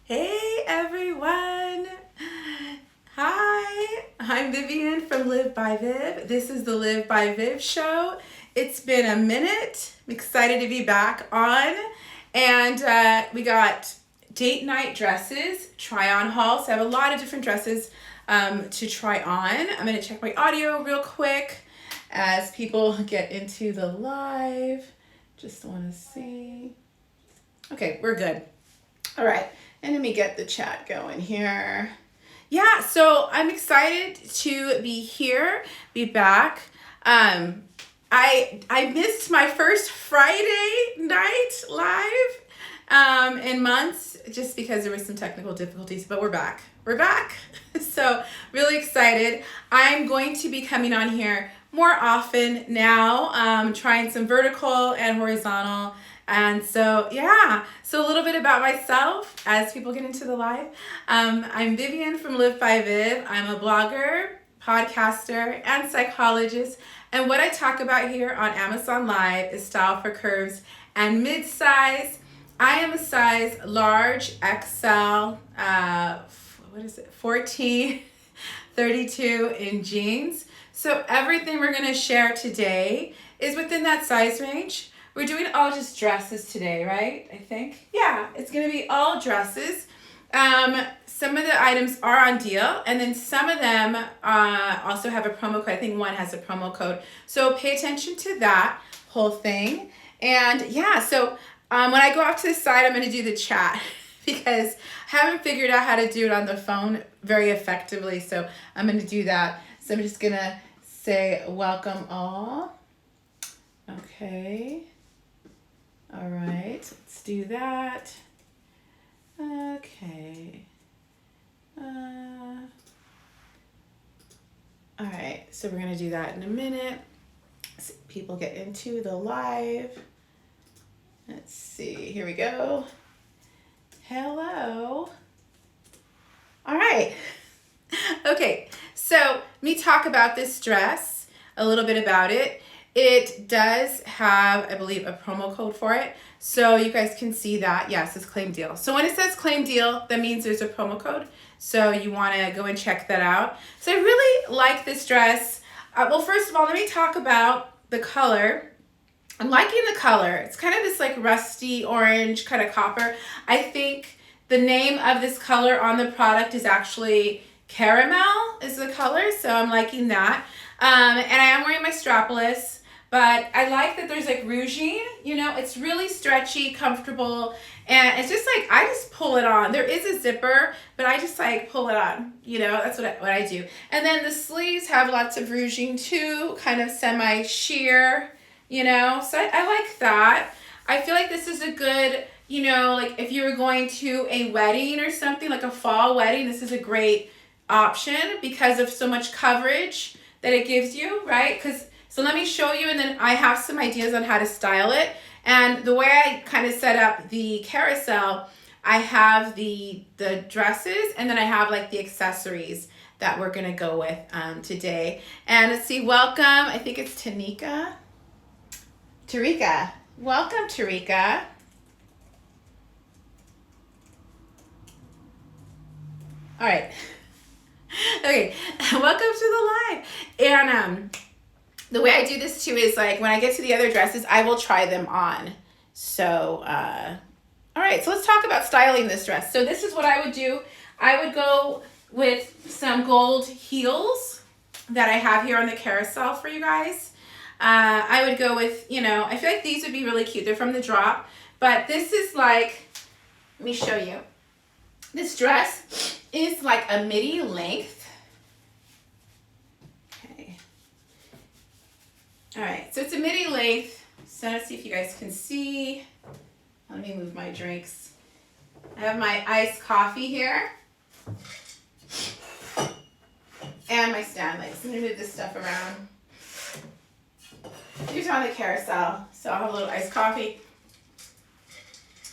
Hey everyone! Hi, I'm Vivian from Live by Viv. This is the Live by Viv show. It's been a minute. I'm excited to be back on. And we got date night dresses, try on haul. So I have a lot of different dresses to try on. I'm going to check my audio real quick as people get into the live. Just want to see. Okay, we're good. All right. And let me get the chat going here. Yeah, so I'm excited to be here, be back. I missed my first Friday night live in months just because there were some technical difficulties, but we're back. We're back. So really excited. I'm going to be coming on here more often now, trying some vertical and horizontal. And so, yeah, so a little bit about myself as people get into the live. I'm Vivian from Live by Viv. I'm a blogger, podcaster, and psychologist. And what I talk about here on Amazon Live is style for curves and mid-size. I am a size large, XL, 14, 32 in jeans. So everything we're gonna share today is within that size range. We're doing all just dresses today, right? I think. Yeah, it's going to be all dresses. Some of the items are on deal, and then some of them also have a promo code. I think one has a promo code. So pay attention to that whole thing. And yeah, so when I go off to the side, I'm going to do the chat because I haven't figured out how to do it on the phone very effectively. So I'm going to do that. So I'm just going to say welcome all. Okay. All right, let's do that. Okay. All right, so we're going to do that in a minute. So people get into the live. Let's see, here we go. Hello. All right. Okay, so let me talk about this dress, a little bit about it. It does have, I believe, a promo code for it. So you guys can see that. Yes, it's claim deal. So when it says claim deal, that means there's a promo code. So you want to go and check that out. So I really like this dress. Well, first of all, let me talk about the color. I'm liking the color. It's kind of this like rusty orange kind of copper. I think the name of this color on the product is actually Caramel is the color. So I'm liking that. And I am wearing my strapless. But I like that there's like ruching, you know, it's really stretchy, comfortable, and it's just like, I just pull it on. There is a zipper, but I just like pull it on, you know, that's what I do. And then the sleeves have lots of ruching too, kind of semi-sheer, you know, so I like that. I feel like this is a good, you know, like if you were going to a wedding or something, like a fall wedding, this is a great option because of so much coverage that it gives you, right? So let me show you, and then I have some ideas on how to style it. And the way I kind of set up the carousel, I have the dresses, and then I have like the accessories that we're gonna go with today. And let's see, welcome, I think it's Tarika. Welcome, Tarika. All right, okay, welcome to the live. And the way I do this too is like when I get to the other dresses, I will try them on. So, all right, so let's talk about styling this dress. So this is what I would do. I would go with some gold heels that I have here on the carousel for you guys. I would go with, you know, I feel like these would be really cute. They're from the drop, but this is like, let me show you. This dress is like a midi length. All right, so it's a midi length. So let's see if you guys can see. Let me move my drinks. I have my iced coffee here. And my Stanley. So I'm gonna move this stuff around. Here's on the carousel. So I'll have a little iced coffee.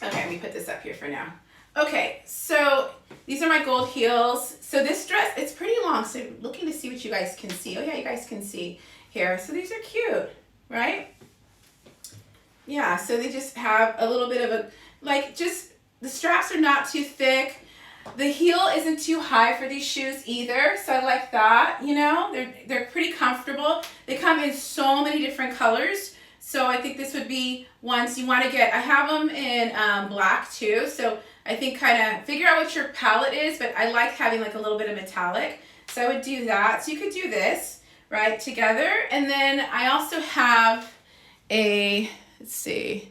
Okay, let me put this up here for now. Okay, so these are my gold heels. So this dress, it's pretty long. So looking to see what you guys can see. Oh yeah, you guys can see here. So these are cute, right? Yeah, so they just have a little bit of a, like just, the straps are not too thick. The heel isn't too high for these shoes either, so I like that, you know. They're pretty comfortable. They come in so many different colors, so I think this would be ones you want to get. I have them in black too, so I think kind of figure out what your palette is, but I like having like a little bit of metallic, so I would do that. So you could do this, right, together. And then I also have a, let's see,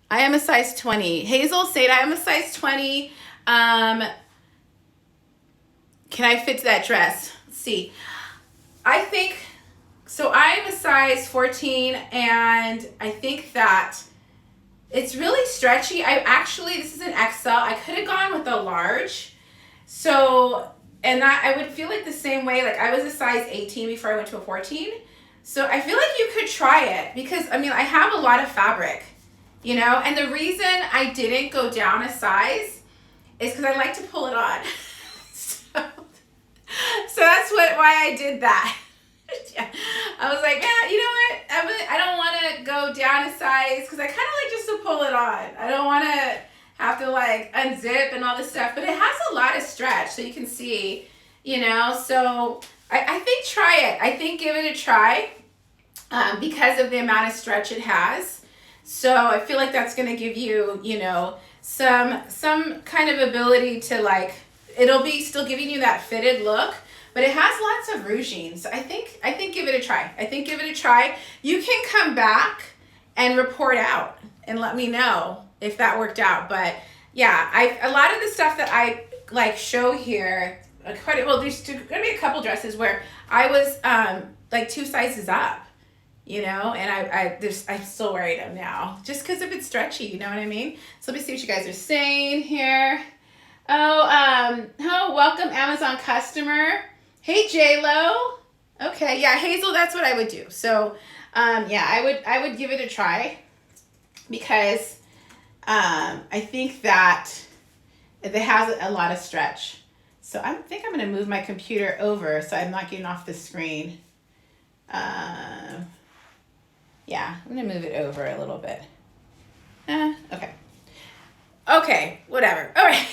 I am a size 20. Hazel said I am a size 20. Can I fit that dress? Let's see. I think, so I'm a size 14, and I think that it's really stretchy. This is an XL. I could have gone with a large. So, and that I would feel like the same way. Like I was a size 18 before I went to a 14. So I feel like you could try it because, I mean, I have a lot of fabric, you know, and the reason I didn't go down a size is because I like to pull it on. So that's why I did that. Yeah. I was like, yeah, you know what? I don't want to go down a size because I kind of like just to pull it on. I don't want to have to like unzip and all this stuff, but it has a lot of stretch, so you can see, you know. So I think try it. I think give it a try because of the amount of stretch it has. So I feel like that's going to give you, you know, some kind of ability to like, it'll be still giving you that fitted look, but it has lots of ruching. So I think give it a try. I think give it a try. You can come back and report out and let me know if that worked out. But yeah, a lot of the stuff that I like show here, there's gonna be a couple dresses where I was like 2 sizes up, you know, and I'm still wearing them now just because of it's stretchy, you know what I mean? So let me see what you guys are saying here. Oh, welcome Amazon customer. Hey J-Lo. Okay, yeah, Hazel, that's what I would do. So yeah, I would give it a try because I think that it has a lot of stretch. So I think I'm going to move my computer over so I'm not getting off the screen. Yeah, I'm going to move it over a little bit. Okay. Okay, whatever. All right.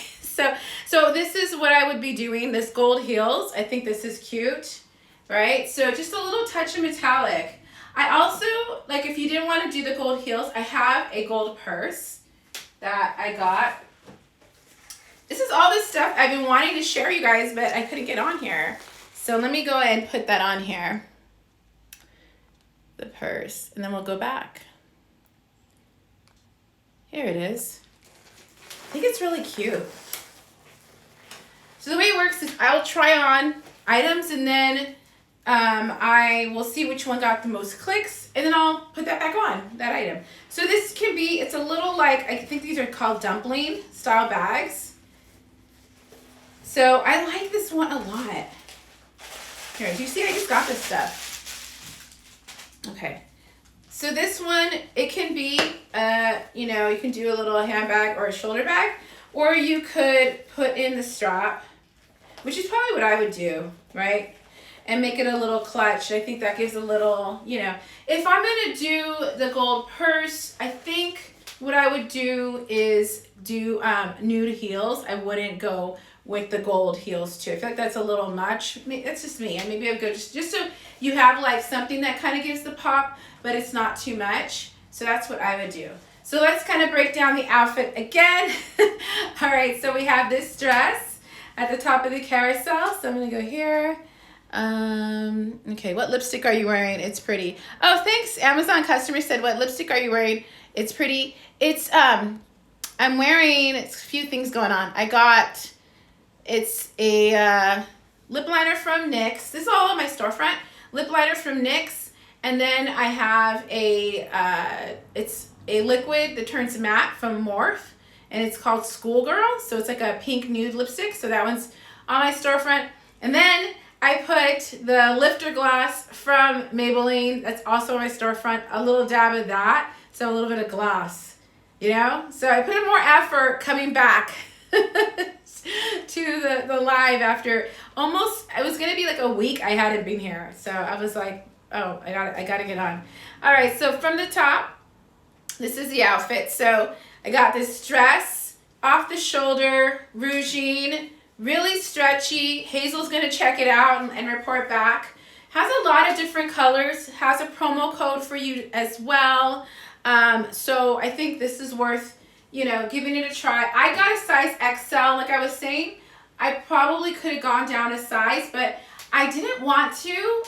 So this is what I would be doing, this gold heels. I think this is cute, right? So just a little touch of metallic. I also, like if you didn't want to do the gold heels, I have a gold purse that I got. This is all this stuff I've been wanting to share you guys, but I couldn't get on here. So let me go ahead and put that on here. The purse, and then we'll go back. Here it is. I think it's really cute. So the way it works is I'll try on items and then I will see which one got the most clicks and then I'll put that back on, that item. So this can be, it's a little like, I think these are called dumpling style bags. So I like this one a lot. Here, do you see I just got this stuff? Okay. So this one, it can be, you know, you can do a little handbag or a shoulder bag, or you could put in the strap, which is probably what I would do, right? And make it a little clutch. I think that gives a little, you know, if I'm going to do the gold purse, I think what I would do is do nude heels. I wouldn't go with the gold heels too. I feel like that's a little much. That's just me. And maybe I would go just so you have like something that kind of gives the pop, but it's not too much. So that's what I would do. So let's kind of break down the outfit again. All right, so we have this dress at the top of the carousel. So I'm gonna go here. Okay, what lipstick are you wearing? It's pretty. Oh, thanks. Amazon customer said, what lipstick are you wearing? It's pretty. It's, I'm wearing, it's a few things going on. It's a lip liner from NYX. This is all on my storefront. Lip liner from NYX. And then I have it's a liquid that turns matte from Morphe. And it's called Schoolgirl. So it's like a pink nude lipstick. So that one's on my storefront. And then I put the lifter gloss from Maybelline. That's also on my storefront. A little dab of that. So a little bit of gloss, you know? So I put in more effort coming back to the live after almost, it was going to be like a week I hadn't been here. So I was like, oh, I got to get on. All right, so from the top, this is the outfit. So I got this dress off the shoulder, rouging, really stretchy. Hazel's gonna check it out and report back. Has a lot of different colors, has a promo code for you as well. So I think this is worth, you know, giving it a try. I got a size XL, like I was saying. I probably could have gone down a size, but I didn't want to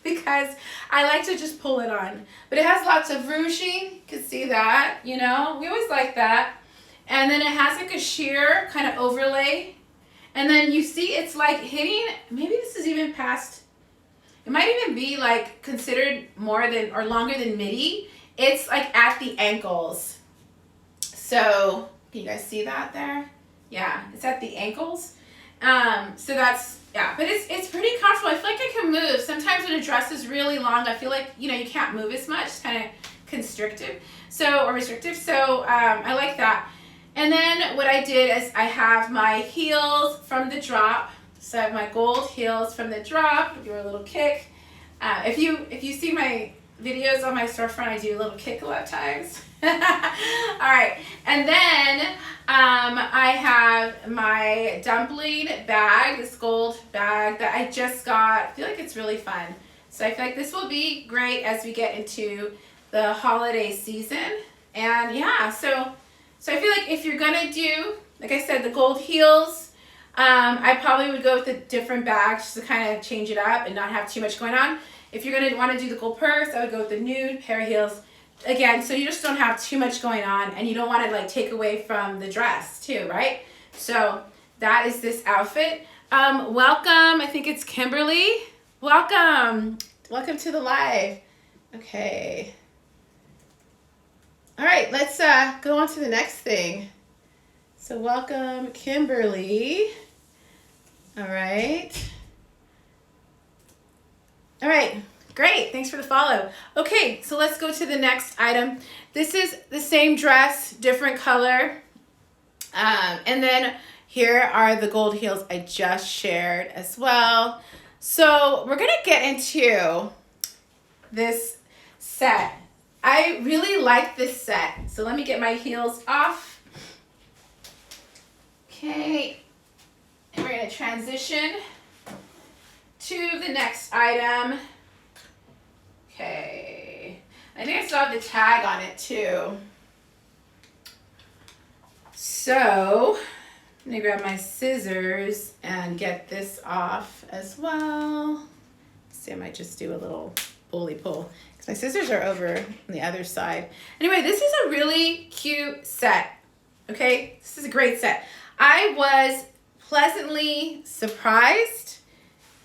because I like to just pull it on. But it has lots of ruching, you can see that, you know, we always like that. And then it has like a sheer kind of overlay. And then you see it's like hitting, maybe this is even past, it might even be like considered more than or longer than midi. It's like at the ankles. So can you guys see that there? Yeah, it's at the ankles. So that's, yeah, but it's pretty comfortable. I feel like I can move. Sometimes when a dress is really long, I feel like, you know, you can't move as much. It's kind of constrictive. So, or restrictive. So I like that. And then what I did is I have my heels from the drop. So I have my gold heels from the drop. Give her a little kick. If you see my videos on my storefront, I do a little kick a lot of times. All right, and then I have my dumpling bag, this gold bag that I just got. I feel like it's really fun. So I feel like this will be great as we get into the holiday season. And yeah, so I feel like if you're gonna do, like I said, the gold heels, I probably would go with a different bag just to kind of change it up and not have too much going on. If you're gonna want to do the gold purse, I would go with the nude pair of heels. Again, so you just don't have too much going on and you don't want to like take away from the dress too, right? So that is this outfit. Welcome, I think it's Kimberly. Welcome to the live. Okay. All right, let's go on to the next thing. So welcome, Kimberly. All right. All right, great. Thanks for the follow. Okay, so let's go to the next item. This is the same dress, different color. And then here are the gold heels I just shared as well. So we're gonna get into this set. I really like this set. So let me get my heels off. Okay, and we're gonna transition to the next item. Okay, I think I still have the tag on it too. So I'm gonna grab my scissors and get this off as well. See, I might just do a little pulley pull because my scissors are over on the other side. Anyway, this is a really cute set. Okay, this is a great set. I was pleasantly surprised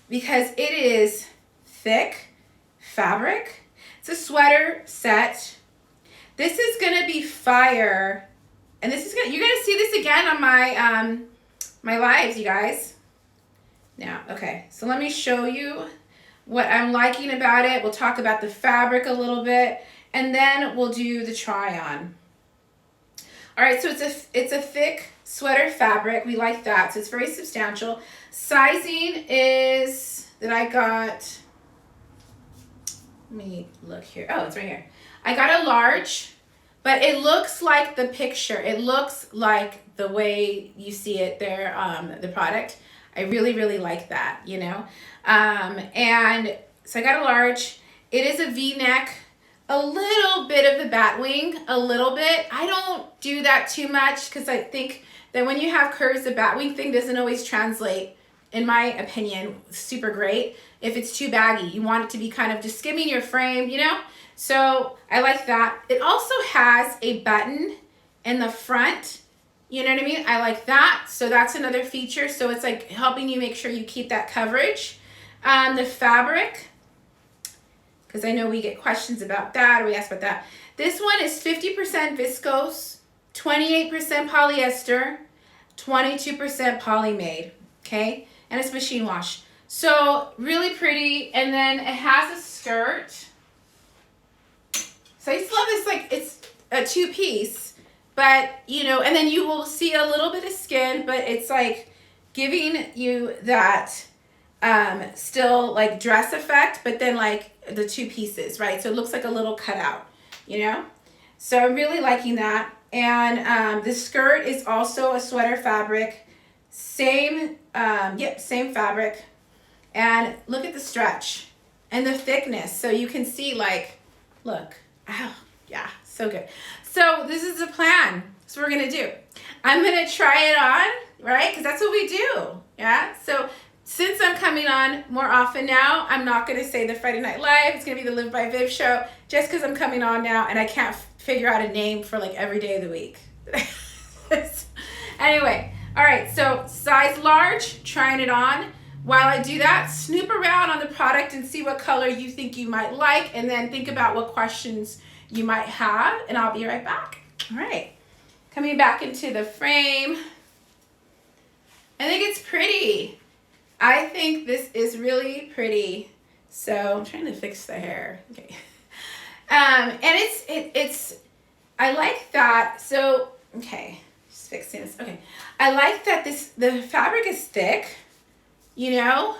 because it is thick fabric. It's a sweater set. This is gonna be fire, and this is you're gonna see this again on my my lives, you guys. Now, okay, so let me show you what I'm liking about it. We'll talk about the fabric a little bit, and then we'll do the try on. All right, so it's a thick sweater fabric. We like that, so it's very substantial. Sizing is that I got. Let me look here. Oh, it's right here. I got a large, but it looks like the picture. It looks like the way you see it there, the product. I really, really like that, you know. And so I got a large. It is a V-neck, a little bit of a bat wing, a little bit. I don't do that too much because I think that when you have curves, the bat wing thing doesn't always translate, in my opinion, super great. If it's too baggy, you want it to be kind of just skimming your frame, you know? So I like that. It also has a button in the front, you know what I mean? I like that. So that's another feature. So it's like helping you make sure you keep that coverage. The fabric, because I know we get questions about that, or we ask about that. This one is 50% viscose, 28% polyester, 22% polymade, okay? And it's machine wash. So really pretty, and then it has a skirt. So I just love this, like it's a two-piece, but you know, and then you will see a little bit of skin, but it's like giving you that still like dress effect, but then like the two pieces, right? So it looks like a little cutout, you know? So I'm really liking that. And the skirt is also a sweater fabric. Same, same fabric. And look at the stretch and the thickness. So you can see, like, look, oh, yeah, so good. So this is the plan. That's what we're gonna do. I'm gonna try it on, right? Because that's what we do, yeah? So since I'm coming on more often now, I'm not gonna say the Friday Night Live. It's gonna be the Live by Viv show, just because I'm coming on now and I can't figure out a name for like every day of the week. Anyway, all right, so size large, trying it on. While I do that, snoop around on the product and see what color you think you might like, and then think about what questions you might have, and I'll be right back. All right, coming back into the frame. I think it's pretty. I think this is really pretty. So I'm trying to fix the hair. Okay. And it's I like that. So, okay, just fixing this. Okay. I like that the fabric is thick, you know?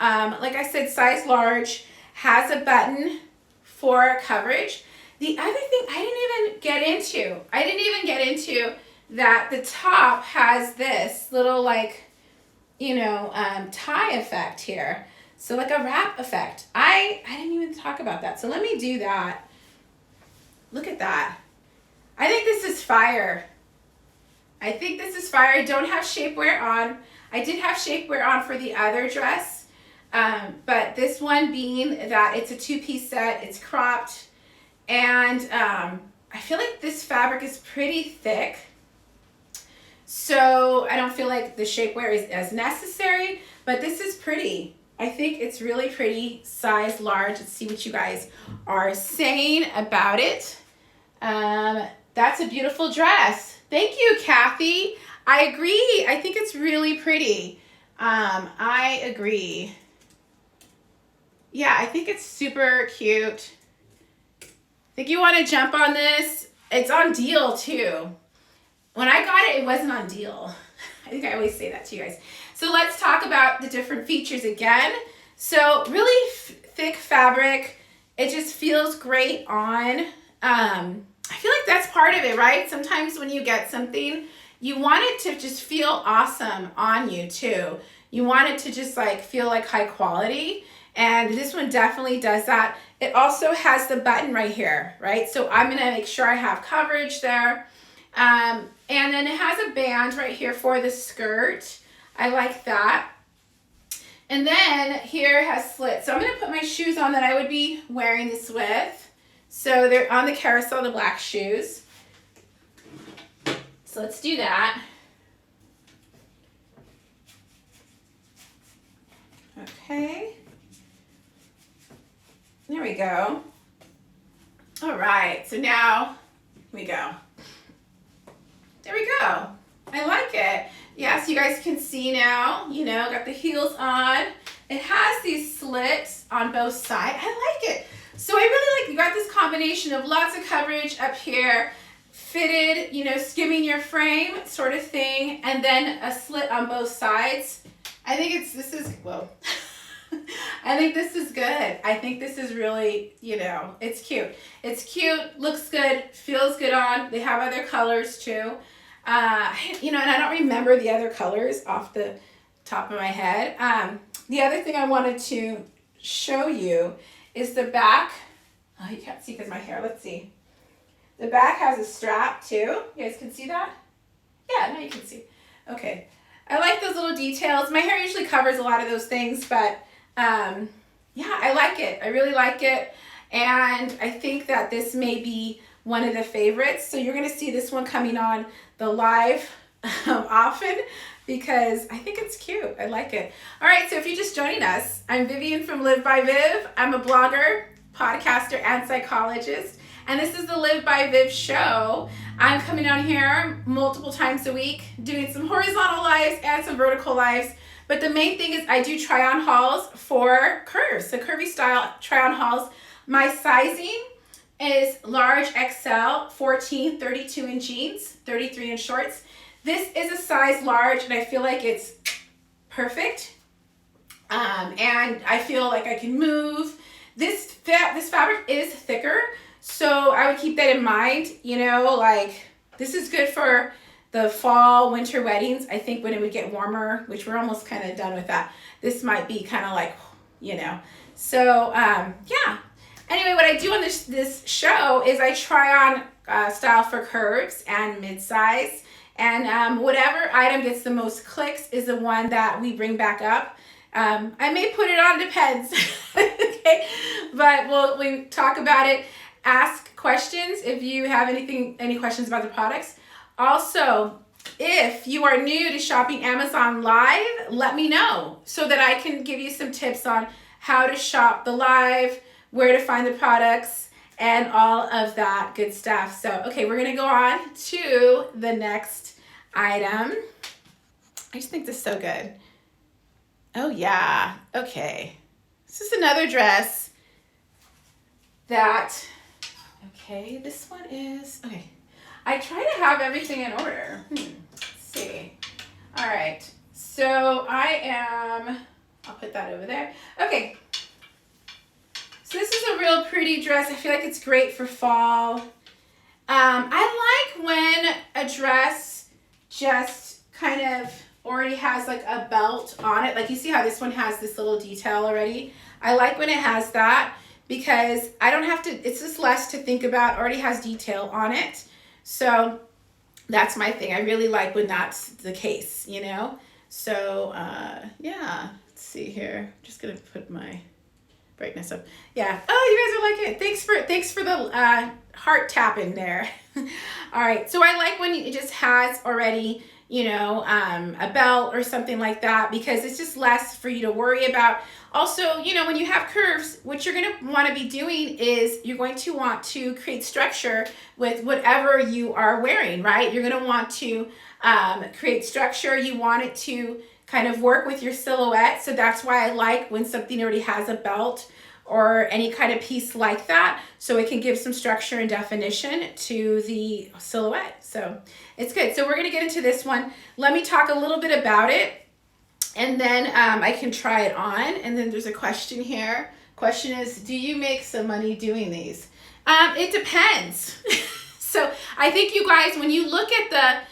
Like I said, size large, has a button for coverage. The other thing I didn't even get into that the top has this little, like, you know, tie effect here. So like a wrap effect. I didn't even talk about that. So let me do that. Look at that. I think this is fire. I think this is fire. I don't have shapewear on. I did have shapewear on for the other dress. But this one being that it's a two-piece set, it's cropped. And I feel like this fabric is pretty thick. So I don't feel like the shapewear is as necessary, but this is pretty. I think it's really pretty, size large. Let's see what you guys are saying about it. That's a beautiful dress. Thank you, Kathy. I agree. I think it's really pretty. I agree. Yeah, I think it's super cute. I think you want to jump on this. It's on deal too. When I got it, it wasn't on deal. I think I always say that to you guys. So let's talk about the different features again. So really thick fabric. It just feels great on. I feel like that's part of it, right? Sometimes when you get something, you want it to just feel awesome on you too. You want it to just like feel like high quality. And this one definitely does that. It also has the button right here, right? So I'm gonna make sure I have coverage there. And then it has a band right here for the skirt. I like that. And then here it has slits. So I'm gonna put my shoes on that I would be wearing this with. So they're on the carousel, the black shoes. So let's do that. Okay. There we go. All right, so now, here we go. There we go. I like it. Yes, you guys can see now, you know, got the heels on. It has these slits on both sides. I like it. So I really like, you got this combination of lots of coverage up here, fitted, you know, skimming your frame sort of thing, and then a slit on both sides. I think this is good. I think this is really, you know, it's cute. It's cute, looks good, feels good on. They have other colors too. You know, and I don't remember the other colors off the top of my head. The other thing I wanted to show you is the back. Oh, you can't see because my hair, let's see. The back has a strap too. You guys can see that? Yeah, now you can see. Okay. I like those little details. My hair usually covers a lot of those things, but yeah, I like it. I really like it. And I think that this may be one of the favorites. So you're going to see this one coming on the live often because I think it's cute. I like it. All right, so if you're just joining us, I'm Vivian from Live by Viv. I'm a blogger, podcaster, and psychologist. And this is the Live by Viv show. I'm coming on here multiple times a week, doing some horizontal lives and some vertical lives. But the main thing is I do try-on hauls for curves, so curvy style try-on hauls. My sizing is large XL, 14, 32 in jeans, 33 in shorts. This is a size large, and I feel like it's perfect. And I feel like I can move. This fabric is thicker, so I would keep that in mind. You know, like This is good for the fall, winter weddings. I think when it would get warmer, which we're almost kind of done with that, this might be kind of like, you know. So, yeah. Anyway, what I do on this show is I try on style for curves and mid-size. And whatever item gets the most clicks is the one that we bring back up. I may put it on, depends. Okay, but we talk about it. Ask questions if you have any questions about the products. Also, if you are new to shopping Amazon Live, let me know so that I can give you some tips on how to shop the live, where to find the products, and all of that good stuff. So, okay, we're gonna go on to the next item. I just think this is so good. Oh yeah, okay. This is another dress that, okay, this one is, okay. I try to have everything in order. Let's see. All right, so I'll put that over there. Okay, so this is a real pretty dress. I feel like it's great for fall. I like when a dress just kind of already has like a belt on it. Like you see how this one has this little detail already? I like when it has that because I don't have to, it's just less to think about, already has detail on it. So that's my thing. I really like when that's the case, you know? So, yeah, let's see here. I'm just gonna put my brightness up. Yeah. Oh, you guys are liking it. Thanks for the heart tapping there. All right. So I like when it just has already, you know, a belt or something like that because it's just less for you to worry about. Also, you know, when you have curves, what you're going to want to be doing is you're going to want to create structure with whatever you are wearing, right? You're going to want to create structure. You want it to kind of work with your silhouette. So that's why I like when something already has a belt or any kind of piece like that, so it can give some structure and definition to the silhouette. So it's good. So we're gonna get into this one. Let me talk a little bit about it, and then I can try it on. And then there's a question here. Question is, do you make some money doing these? It depends. So I think you guys, when you look at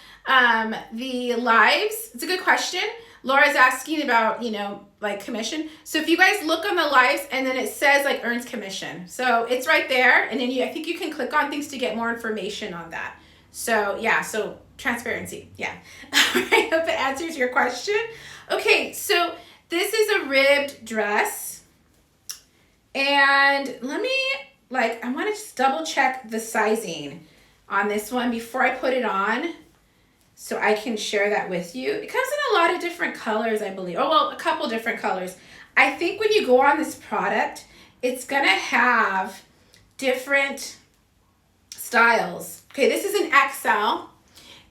the lives, it's a good question. Laura's asking about, you know, like commission. So if you guys look on the lives and then it says like earns commission. So it's right there. And then I think you can click on things to get more information on that. So yeah, so transparency. Yeah. All right, hope it answers your question. Okay, so this is a ribbed dress. And let me, I want to just double check the sizing on this one before I put it on, so I can share that with you. It comes in a lot of different colors, I believe. Oh, well, a couple different colors. I think when you go on this product, it's gonna have different styles. Okay, this is an XL,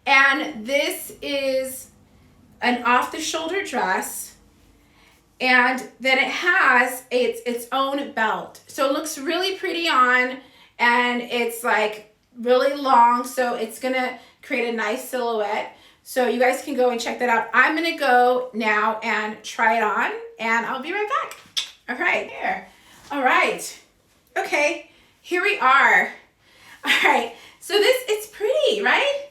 and this is an off-the-shoulder dress, and then it has its own belt. So it looks really pretty on, and it's like really long, so it's gonna create a nice silhouette. So you guys can go and check that out. I'm gonna go now and try it on, and I'll be right back. All right, here. All right. Okay, here we are. All right, so it's pretty, right?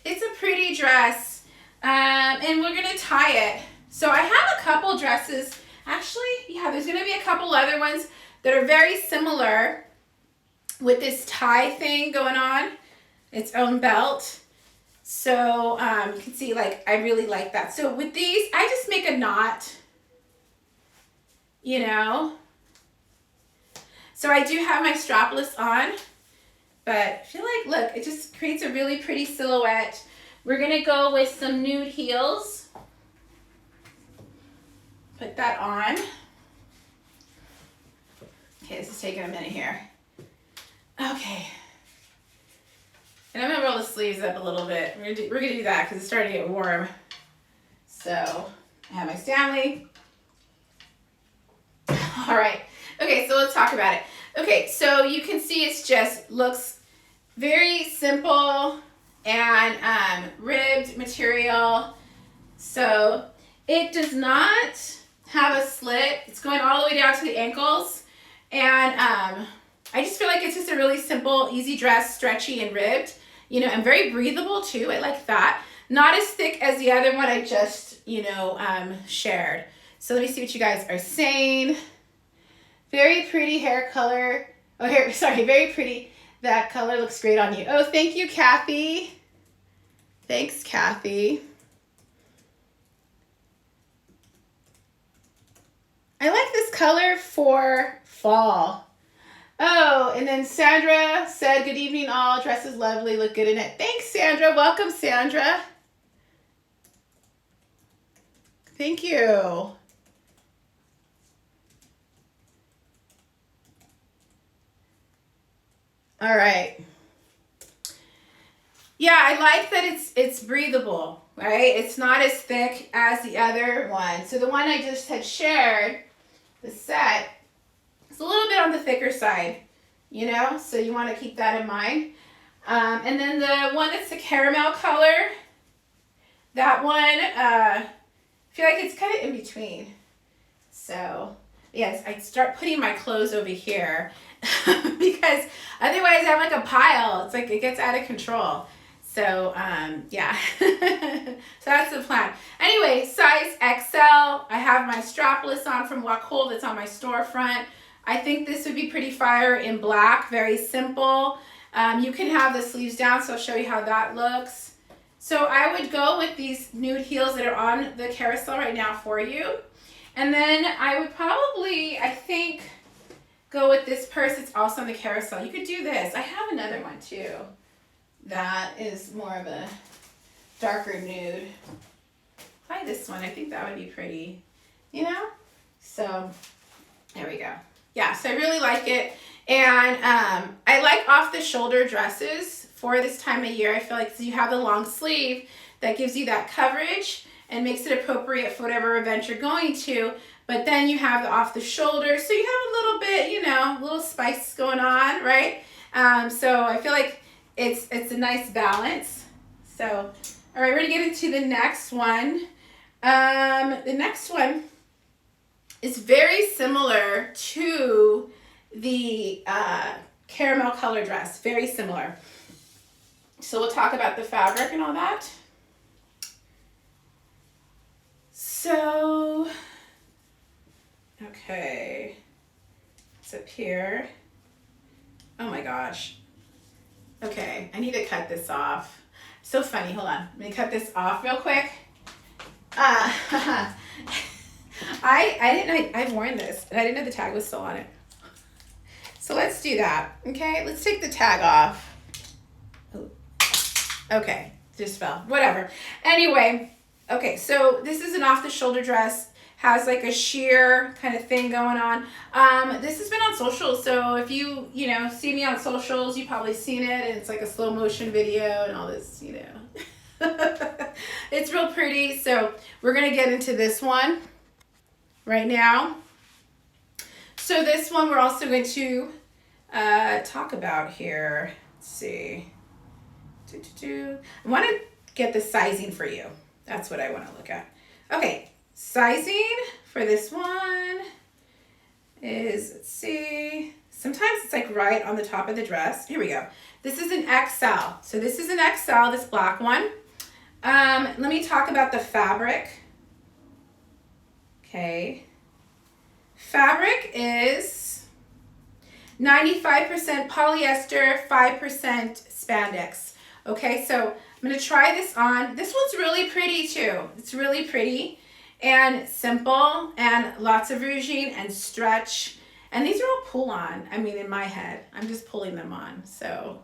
It's a pretty dress, and we're gonna tie it. So I have a couple dresses. Actually, yeah, there's gonna be a couple other ones that are very similar with this tie thing going on, its own belt. So you can see, I really like that. So with these, I just make a knot, you know. So I do have my strapless on, but I feel like, look, it just creates a really pretty silhouette. We're gonna go with some nude heels. Put that on. Okay, this is taking a minute here. Okay. And I'm gonna roll the sleeves up a little bit. We're gonna do that because it's starting to get warm. So I have my Stanley. All right. Okay, so let's talk about it. Okay, so you can see it's just looks very simple and ribbed material. So it does not have a slit. It's going all the way down to the ankles. And I just feel like it's just a really simple, easy dress, stretchy and ribbed. you know, and very breathable too. I like that. Not as thick as the other one I just, you know, shared. So let me see what you guys are saying. Very pretty hair color. Oh, hair, sorry, very pretty. That color looks great on you. Oh, thank you, Kathy. Thanks, Kathy. I like this color for fall. Oh, and then Sandra said, good evening all. Dress is lovely. Look good in it. Thanks, Sandra. Welcome, Sandra. Thank you. All right. Yeah, I like that it's breathable, right? It's not as thick as the other one. So the one I just had shared, the set, it's a little bit on the thicker side, you know? So you want to keep that in mind. And then the one that's the caramel color, that one, I feel like it's kind of in between. So, yes, I start putting my clothes over here because otherwise I have like a pile. It's like it gets out of control. So, yeah. So that's the plan. Anyway, size XL. I have my strapless on from Wacoal that's on my storefront. I think this would be pretty fire in black. Very simple. You can have the sleeves down, so I'll show you how that looks. So I would go with these nude heels that are on the carousel right now for you. And then I would probably, I think, go with this purse. It's also on the carousel. You could do this. I have another one too. That is more of a darker nude. Try this one. I think that would be pretty, you know? So there we go. Yeah, so I really like it. And I like off the shoulder dresses for this time of year. I feel like you have the long sleeve that gives you that coverage and makes it appropriate for whatever event you're going to. But then you have the off the shoulder, so you have a little bit, you know, a little spice going on, right? So I feel like it's a nice balance. So, all right, we're gonna get into the next one. The next one is very similar to the caramel color dress, very similar. So we'll talk about the fabric and all that. So, okay, it's up here. Oh my gosh. Okay, I need to cut this off. So funny, hold on. Let me cut this off real quick. I've worn this and I didn't know the tag was still on it. So let's do that, okay? Let's take the tag off. Oh. Okay, just fell, whatever. Anyway, okay, so this is an off the shoulder dress. Has like a sheer kind of thing going on. This has been on socials, so if you know, see me on socials, you've probably seen it, and it's like a slow motion video and all this, you know. It's real pretty, so we're gonna get into this one right now. So this one we're also going to talk about here. Let's see. I want to get the sizing for you. That's what I want to look at. Okay. Sizing for this one is, let's see, sometimes it's like right on the top of the dress. Here we go. This is an XL. So this is an XL, this black one. Let me talk about the fabric. Okay. Fabric is 95% polyester, 5% spandex. Okay, so I'm going to try this on. This one's really pretty too. It's really pretty and simple and lots of ruching and stretch. And these are all pull on. I mean, in my head, I'm just pulling them on. So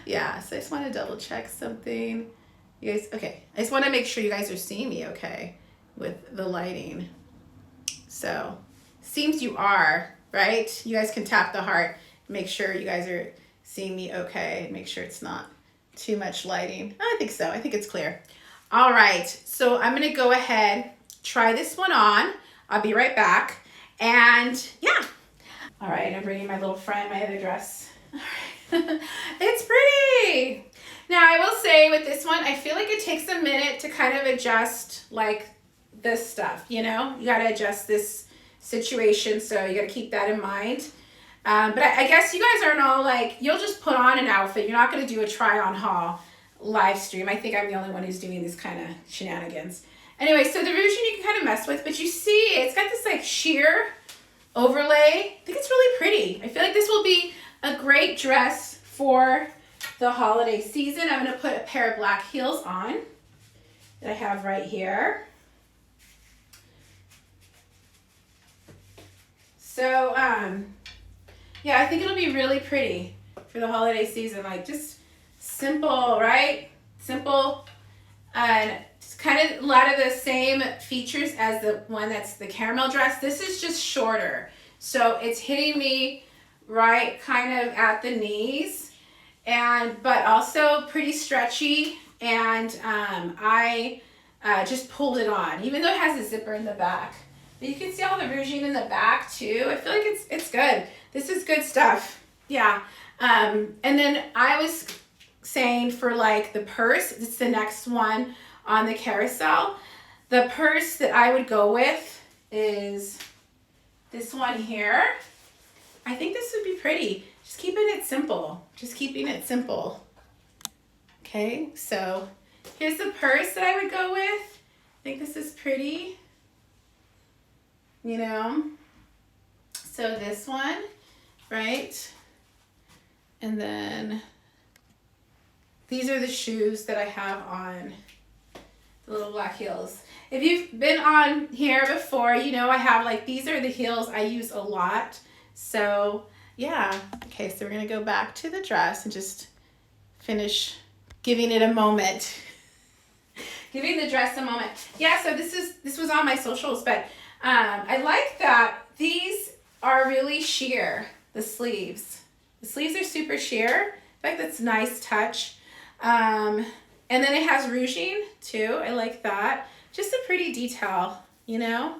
yeah, so I just want to double check something. You guys, okay. I just want to make sure you guys are seeing me okay with the lighting. So seems you are, right? You guys can tap the heart, make sure you guys are seeing me okay, make sure it's not too much lighting. I think so. I think it's clear. All right, so I'm gonna go ahead, try this one on. I'll be right back. And yeah. All right, I'm bringing my little friend, my other dress. All right. It's pretty. Now I will say with this one, I feel like it takes a minute to kind of adjust like this stuff, you know? You gotta adjust this situation, so you gotta keep that in mind. But I guess you guys aren't all like, you'll just put on an outfit. You're not going to do a try on haul live stream. I think I'm the only one who's doing these kind of shenanigans. Anyway, so the ruching you can kind of mess with, but you see it's got this like sheer overlay. I think it's really pretty. I feel like this will be a great dress for the holiday season. I'm going to put a pair of black heels on that I have right here. So, yeah, I think it'll be really pretty for the holiday season. Like just simple, right? Simple, and it's kind of a lot of the same features as the one that's the caramel dress. This is just shorter. So it's hitting me right kind of at the knees, but also pretty stretchy. And I just pulled it on, even though it has a zipper in the back. But you can see all the ruching in the back too. I feel like it's good. This is good stuff. Yeah. And then I was saying for like the purse, it's the next one on the carousel. The purse that I would go with is this one here. I think this would be pretty. Just keeping it simple. Just keeping it simple. Okay, so here's the purse that I would go with. I think this is pretty. You know? So this one, right? And then these are the shoes that I have on, the little black heels. If you've been on here before, you know I have like, these are the heels I use a lot. So yeah. Okay, so we're gonna go back to the dress and just finish giving it a moment. Giving the dress a moment. Yeah, so this was on my socials, but I like that these are really sheer, the sleeves. The sleeves are super sheer. In fact, that's a nice touch. And then it has ruching too. I like that. Just a pretty detail, you know?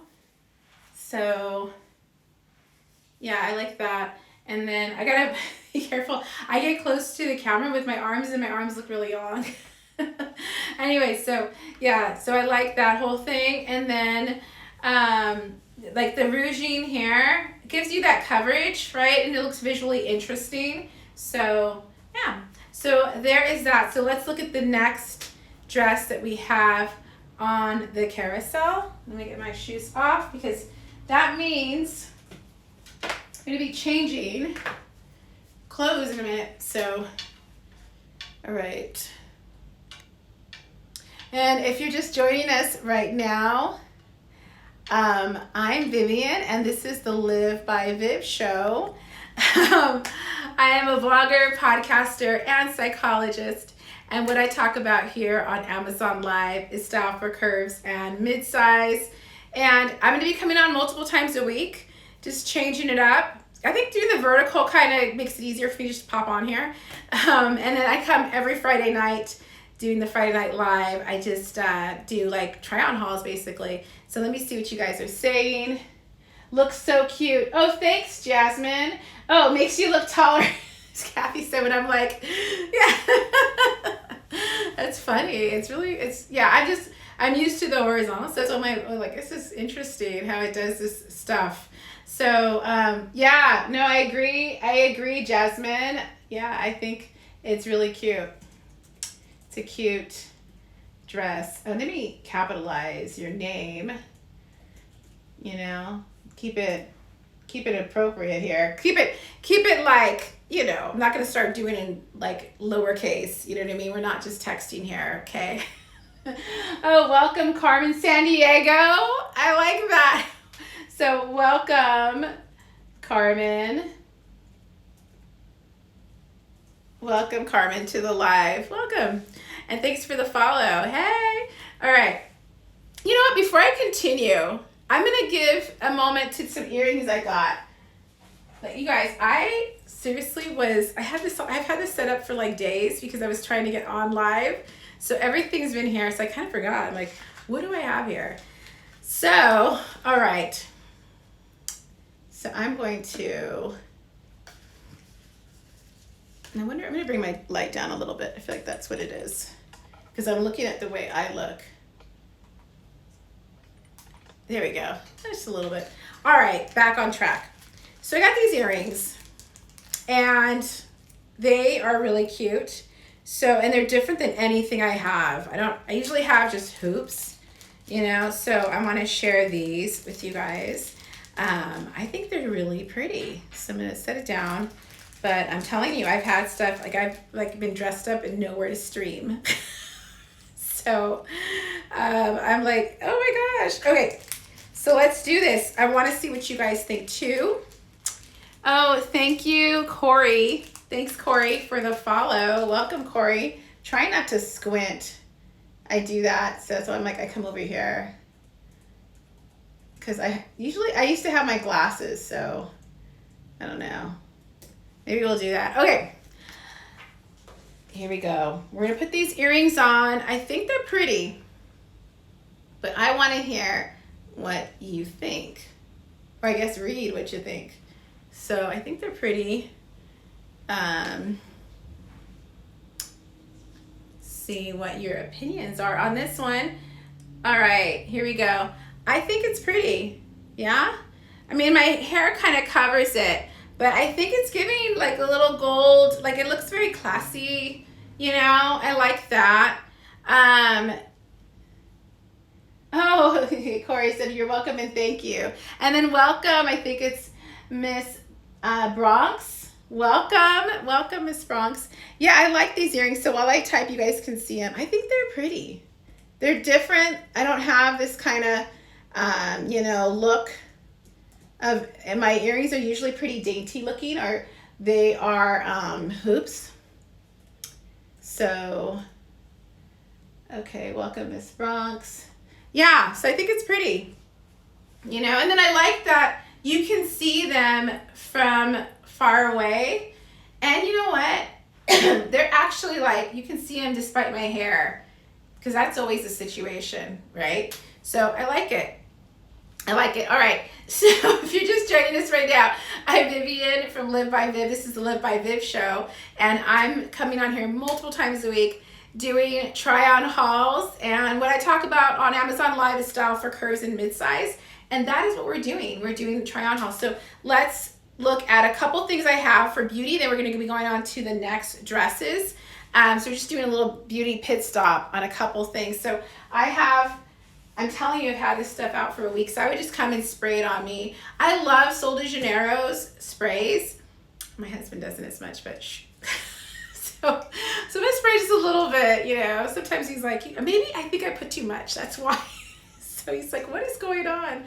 So yeah, I like that. And then I gotta be careful. I get close to the camera with my arms and my arms look really long. Anyway, so yeah, so I like that whole thing. And then like the ruching here gives you that coverage, right? And it looks visually interesting. So yeah, so there is that. So let's look at the next dress that we have on the carousel. Let me get my shoes off because that means I'm going to be changing clothes in a minute. So, all right. And if you're just joining us right now, I'm Vivian, and this is the Live by Viv show. I am a vlogger, podcaster, and psychologist, and what I talk about here on Amazon Live is style for curves and mid-size, and I'm going to be coming on multiple times a week, just changing it up. I think doing the vertical kind of makes it easier for me to just pop on here, and then I come every Friday night doing the Friday Night Live. I just do like try on hauls basically. So let me see what you guys are saying. Looks so cute. Oh, thanks, Jasmine. Oh, makes you look taller. As Kathy said, when I'm like, yeah. That's funny. Yeah, I'm used to the horizontal. So it's on my, like, this is interesting how it does this stuff. So, yeah, no, I agree, Jasmine. Yeah, I think it's really cute. It's a cute dress. Oh, let me capitalize your name. You know, keep it appropriate here. Keep it like, you know, I'm not going to start doing it in like lowercase. You know what I mean? We're not just texting here, okay? Oh, welcome, Carmen San Diego. I like that. So welcome, Carmen. Welcome, Carmen, to the live. Welcome. And thanks for the follow. Hey. All right. You know what? Before I continue, I'm going to give a moment to some earrings I got. But you guys, I seriously I've had this set up for like days because I was trying to get on live. So everything's been here. So I kind of forgot. I'm like, what do I have here? So, all right. So I'm going to... I'm going to bring my light down a little bit. I feel like that's what it is. Because I'm looking at the way I look. There we go. Just a little bit. All right, back on track. So I got these earrings. and they are really cute. So, and they're different than anything I have. I usually have just hoops, you know, so I want to share these with you guys. I think they're really pretty. So I'm going to set it down, but I'm telling you, I've had stuff, like I've been dressed up and nowhere to stream. So, I'm like, oh my gosh. Okay. So let's do this. I want to see what you guys think too. Oh, thank you, Corey. Thanks, Corey, for the follow. Welcome, Corey. Try not to squint. I do that, so I'm like, I come over here. Because I used to have my glasses, so I don't know. Maybe we'll do that. Okay. Here we go. We're going to put these earrings on. I think they're pretty, but I want to hear what you think. Or I guess read what you think. So I think they're pretty. See what your opinions are on this one. All right, here we go. I think it's pretty. Yeah? I mean, my hair kind of covers it, but I think it's giving like a little gold, like it looks very classy, you know? I like that. Oh, Corey said you're welcome and thank you. And then welcome, I think it's Miss Bronx. Welcome, Miss Bronx. Yeah, I like these earrings. So while I type, you guys can see them. I think they're pretty. They're different. I don't have this kind of, you know, look of, and my earrings are usually pretty dainty looking, or they are hoops. So, okay, welcome, Miss Bronx. Yeah, so I think it's pretty, you know, and then I like that you can see them from far away, and you know what? They're actually like, you can see them despite my hair, because that's always the situation, right? So I like it. I like it. All right. So if you're just joining us right now, I'm Vivian from Live by Viv. This is the Live by Viv show, and I'm coming on here multiple times a week doing try-on hauls. And what I talk about on Amazon Live is style for curves and mid-size, and that is what we're doing. We're doing the try-on haul. So let's look at a couple things I have for beauty. Then we're going to be going on to the next dresses. So we're just doing a little beauty pit stop on a couple things. So I'm telling you, I've had this stuff out for a week, so I would just come and spray it on me. I love Sol de Janeiro's sprays. My husband doesn't as much, but so I'm gonna spray just a little bit, you know. Sometimes he's like, maybe I think I put too much, that's why. So he's like, what is going on?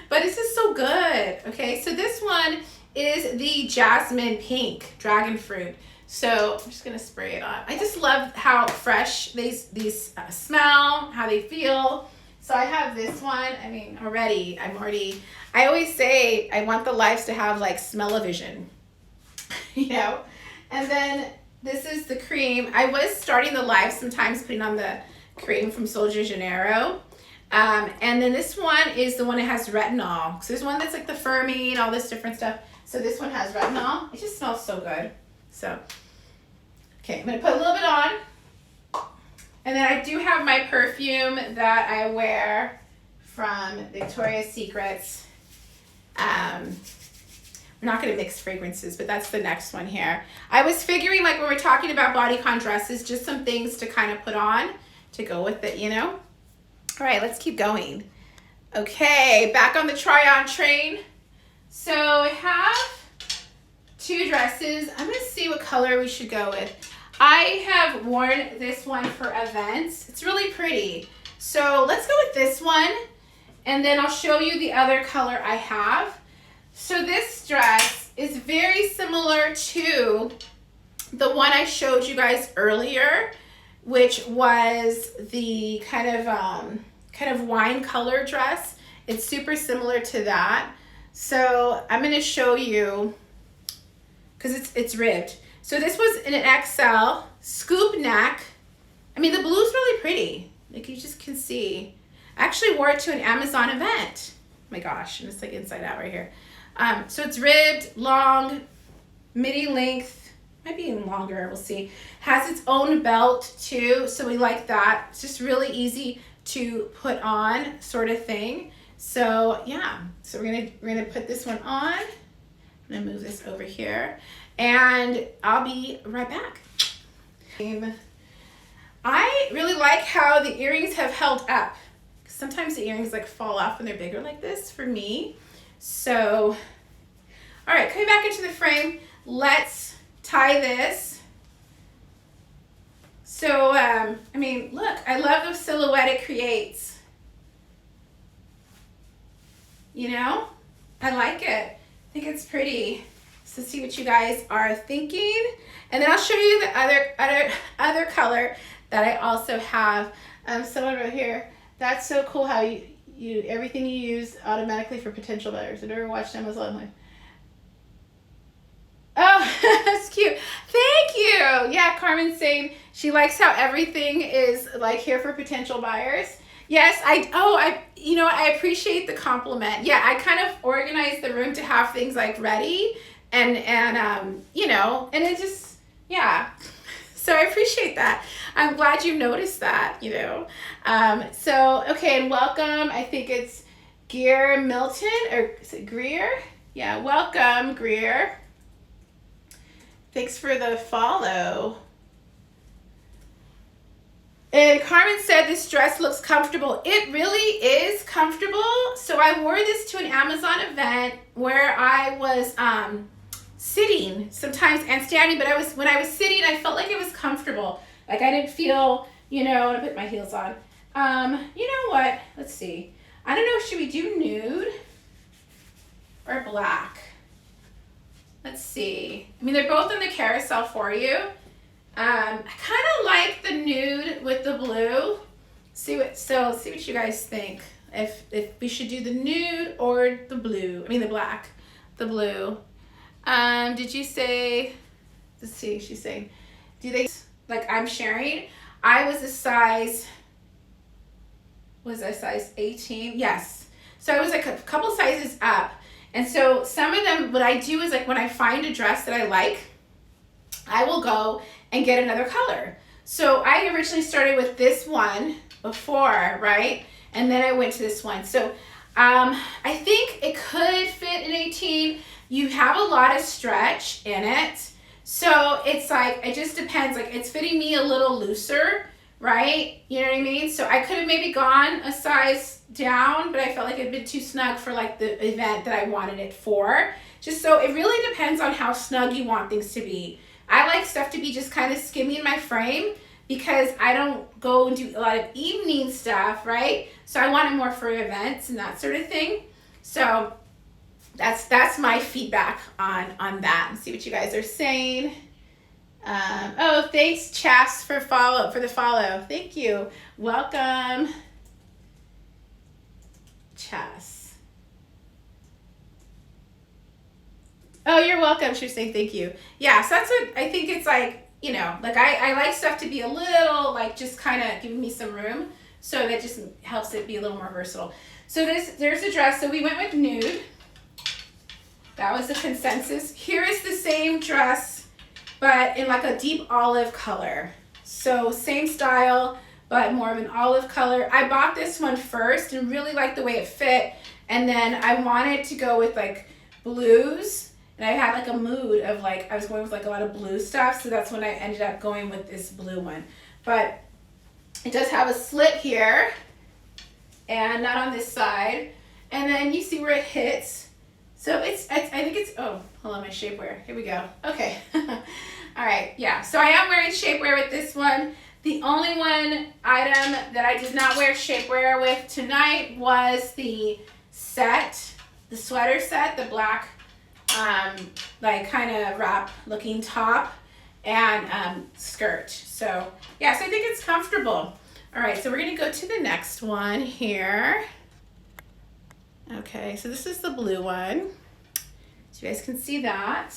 But it's just so good. Okay, so this one is the Jasmine Pink Dragon Fruit. So I'm just gonna spray it on. I just love how fresh these smell, how they feel. So I have this one. I mean, I always say I want the lives to have like smell-o-vision, you know? And then this is the cream. I was starting the live sometimes putting on the cream from Sol de Janeiro. And then this one is the one that has retinol. So there's one that's like the Fermi and all this different stuff. So this one has retinol. It just smells so good. So, okay, I'm gonna put a little bit on. And then I do have my perfume that I wear from Victoria's Secrets. We're not going to mix fragrances, but that's the next one here. I was figuring, like when we're talking about bodycon dresses, just some things to kind of put on to go with it, you know? All right, let's keep going. Okay, back on the try-on train. So I have two dresses. I'm going to see what color we should go with. I have worn this one for events. It's really pretty. So let's go with this one, and then I'll show you the other color I have. So this dress is very similar to the one I showed you guys earlier, which was the kind of wine color dress. It's super similar to that. So I'm going to show you, because it's ribbed. So this was in an XL, scoop neck. I mean, the blue's really pretty. Like you just can see. I actually wore it to an Amazon event. Oh my gosh, and it's like inside out right here. So it's ribbed, long, midi length, might be even longer, we'll see. Has its own belt too, so we like that. It's just really easy to put on sort of thing. So yeah, so we're gonna put this one on. I'm gonna move this over here. and I'll be right back. I really like how the earrings have held up. Sometimes the earrings like fall off when they're bigger like this for me. So, all right, coming back into the frame, let's tie this. So, I mean, look, I love the silhouette it creates. You know, I like it. I think it's pretty. So see what you guys are thinking. And then I'll show you the other color that I also have. Someone wrote here, that's so cool how you everything you use automatically for potential buyers. I've never watched Amazon. Oh, that's cute. Thank you. Yeah, Carmen's saying she likes how everything is like here for potential buyers. Yes, you know, I appreciate the compliment. Yeah, I kind of organized the room to have things like ready and you know, and it just, yeah. So I appreciate that. I'm glad you noticed that, you know. So, okay, and welcome. I think it's Greer Milton, or is it Greer? Yeah, welcome, Greer. Thanks for the follow. And Carmen said this dress looks comfortable. It really is comfortable. So I wore this to an Amazon event where I was sitting sometimes and standing, but when I was sitting, I felt like it was comfortable. Like I didn't feel, you know, I put my heels on. You know what? Let's see. I don't know, should we do nude or black? Let's see. I mean, they're both in the carousel for you. I kind of like the nude with the blue. See what you guys think. If we should do the nude or the blue. I mean the black, the blue. Did you say? Let's see. She's saying, do they like I'm sharing? I was a size. Was I size 18? Yes. So I was like a couple sizes up. And so some of them, what I do is like when I find a dress that I like, I will go and get another color. So I originally started with this one before, right? And then I went to this one. So I think it could fit in 18. You have a lot of stretch in it. So it's like, it just depends. Like it's fitting me a little looser, right? You know what I mean? So I could have maybe gone a size down, but I felt like it'd been too snug for like the event that I wanted it for. Just so it really depends on how snug you want things to be. I like stuff to be just kind of skimming my frame because I don't go and do a lot of evening stuff, right? So I want it more for events and that sort of thing. So that's my feedback on that. And see what you guys are saying. Oh, thanks, Chas, for the follow. Thank you. Welcome, Chas. Oh, you're welcome. She's saying thank you. Yeah, so that's what I think. It's like, you know, like I like stuff to be a little like just kind of giving me some room, so that just helps it be a little more versatile. So there's a dress. So we went with nude. That was the consensus. Here is the same dress, but in like a deep olive color. So same style, but more of an olive color. I bought this one first and really liked the way it fit. And then I wanted to go with like blues. And I had like a mood of like, I was going with like a lot of blue stuff. So that's when I ended up going with this blue one. But it does have a slit here and not on this side. And then you see where it hits. So I think it's, oh, hold on, my shapewear. Here we go. Okay. All right. Yeah. So I am wearing shapewear with this one. The only one item that I did not wear shapewear with tonight was the set, the sweater set, the black, like kind of wrap looking top and skirt. So yeah, so I think it's comfortable. All right. So we're going to go to the next one here. Okay, so this is the blue one. So you guys can see that.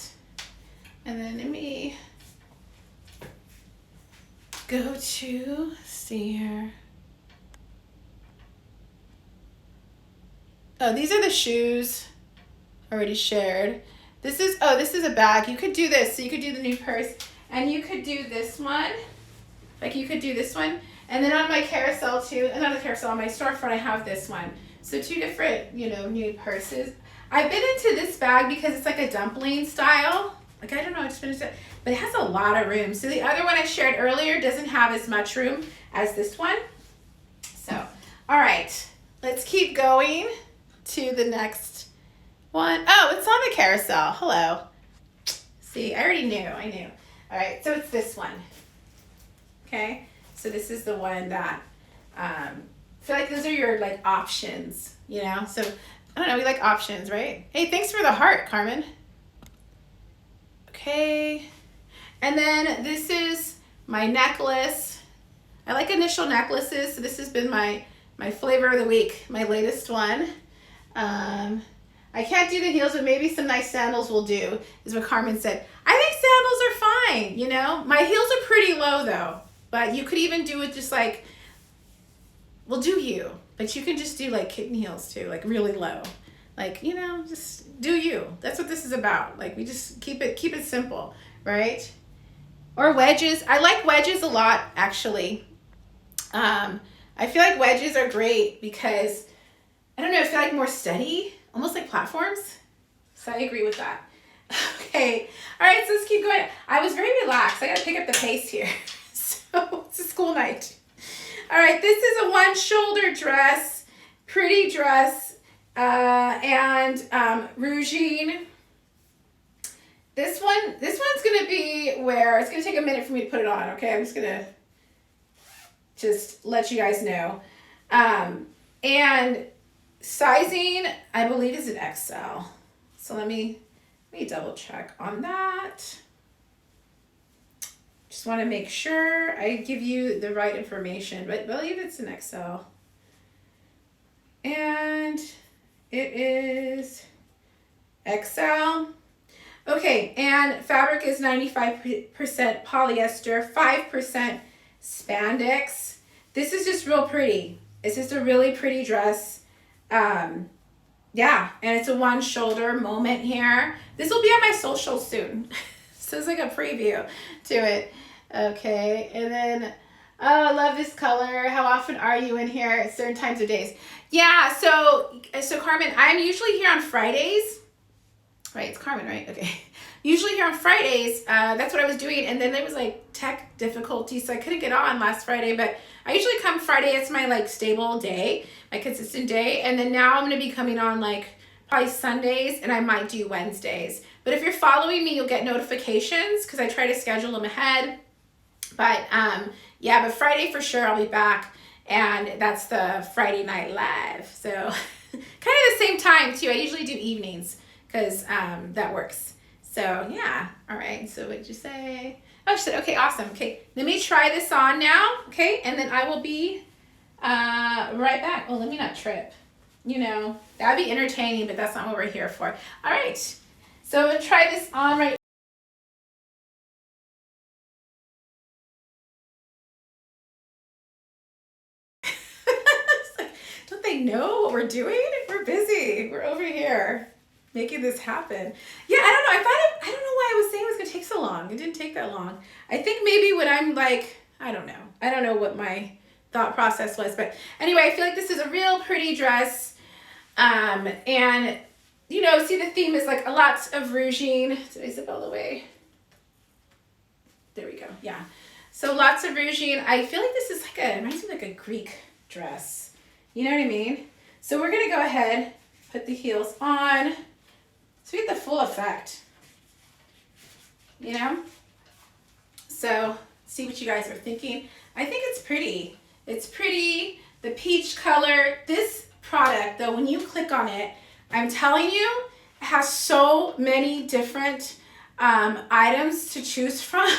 And then let me go to, see here. Oh, these are the shoes already shared. This is a bag. You could do this. So you could do the new purse and you could do this one. Like you could do this one. And then on my carousel too, not the carousel, on my storefront, I have this one. So two different, you know, nude purses. I've been into this bag because it's like a dumpling style. Like, I don't know, I just finished it. But it has a lot of room. So the other one I shared earlier doesn't have as much room as this one. So, all right, let's keep going to the next one. Oh, it's on the carousel. Hello. See, I already knew. I knew. All right, so it's this one. Okay, so this is the one that I feel like those are your like options, you know? So I don't know, we like options, right? Hey, thanks for the heart, Carmen. Okay, and then this is my necklace. I like initial necklaces, so this has been my flavor of the week, my latest one. I can't do the heels, but maybe some nice sandals will do, is what Carmen said. I think sandals are fine, you know? My heels are pretty low though, but you could even do it just like, well, do you, but you can just do like kitten heels too, like really low. Like, you know, just do you. That's what this is about. Like, we just keep it simple, right? Or wedges. I like wedges a lot, actually. I feel like wedges are great because, I don't know, I feel like more steady, almost like platforms. So I agree with that. Okay. All right, so let's keep going. I was very relaxed. I got to pick up the pace here. So it's a school night. All right, this is a one shoulder dress, pretty dress, and rouging. This one's gonna be where it's gonna take a minute for me to put it on. Okay, I'm just gonna let you guys know. And sizing, I believe, is an XL. So let me double check on that. Just want to make sure I give you the right information, but I believe it's an XL. And it is XL. Okay, and fabric is 95% polyester, 5% spandex. This is just real pretty. It's just a really pretty dress. Yeah, and it's a one shoulder moment here. This will be on my social soon. So it's like a preview to it. Okay, and then, oh, I love this color. How often are you in here at certain times of days? Yeah, so Carmen, I'm usually here on Fridays. Right, it's Carmen, right? Okay. Usually here on Fridays, that's what I was doing, and then there was like tech difficulties, so I couldn't get on last Friday, but I usually come Friday. It's my like stable day, my consistent day, and then now I'm gonna be coming on like probably Sundays, and I might do Wednesdays. But if you're following me, you'll get notifications because I try to schedule them ahead. But yeah, but Friday for sure I'll be back, and that's the Friday Night Live. So kind of the same time too. I usually do evenings because that works. So yeah, all right, so what'd you say? Oh, she said, okay, awesome. Okay, let me try this on now, okay? And then I will be right back. Oh, let me not trip. You know, that'd be entertaining, but that's not what we're here for. All right, so I'm gonna try this on right. Don't they know what we're doing? We're busy. We're over here making this happen. Yeah, I don't know. I don't know why I was saying it was gonna take so long. It didn't take that long. I think maybe when I'm like, I don't know. I don't know what my thought process was, but anyway, I feel like this is a real pretty dress. And you know, see the theme is like a lot of rouging. Did I zip all the way? There we go. Yeah. So lots of rouging. I feel like this is like it reminds me like a Greek dress. You know what I mean? So we're gonna go ahead, put the heels on. So we get the full effect, you know? So see what you guys are thinking. I think it's pretty. It's pretty, the peach color. This product though, when you click on it, I'm telling you, it has so many different items to choose from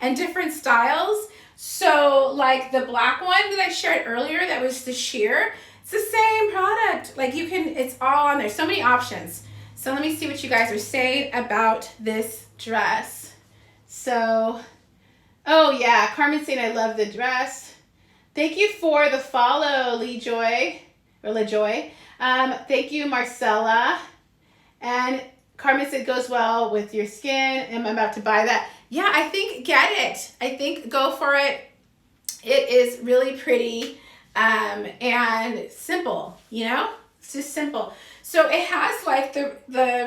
and different styles. So like the black one that I shared earlier, that was the sheer, it's the same product. Like you can, it's all on there. So many options. So let me see what you guys are saying about this dress. So, oh yeah, Carmen's saying I love the dress. Thank you for the follow, LeJoy, or LeJoy. Thank you, Marcella. And Carmen said goes well with your skin. Am I about to buy that? Yeah, I think get it. I think go for it. It is really pretty and simple, you know? It's just simple. So it has like the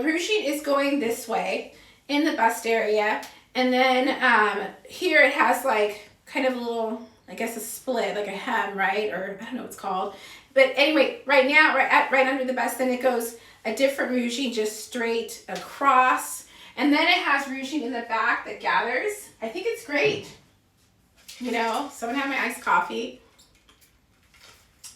ruching is going this way, in the bust area. And then here it has like kind of a little, I guess a split, like a hem, right? Or I don't know what it's called. But anyway, right now, right under the bust, then it goes a different ruching just straight across. And then it has ruching in the back that gathers. I think it's great. You know, so I'm gonna have my iced coffee.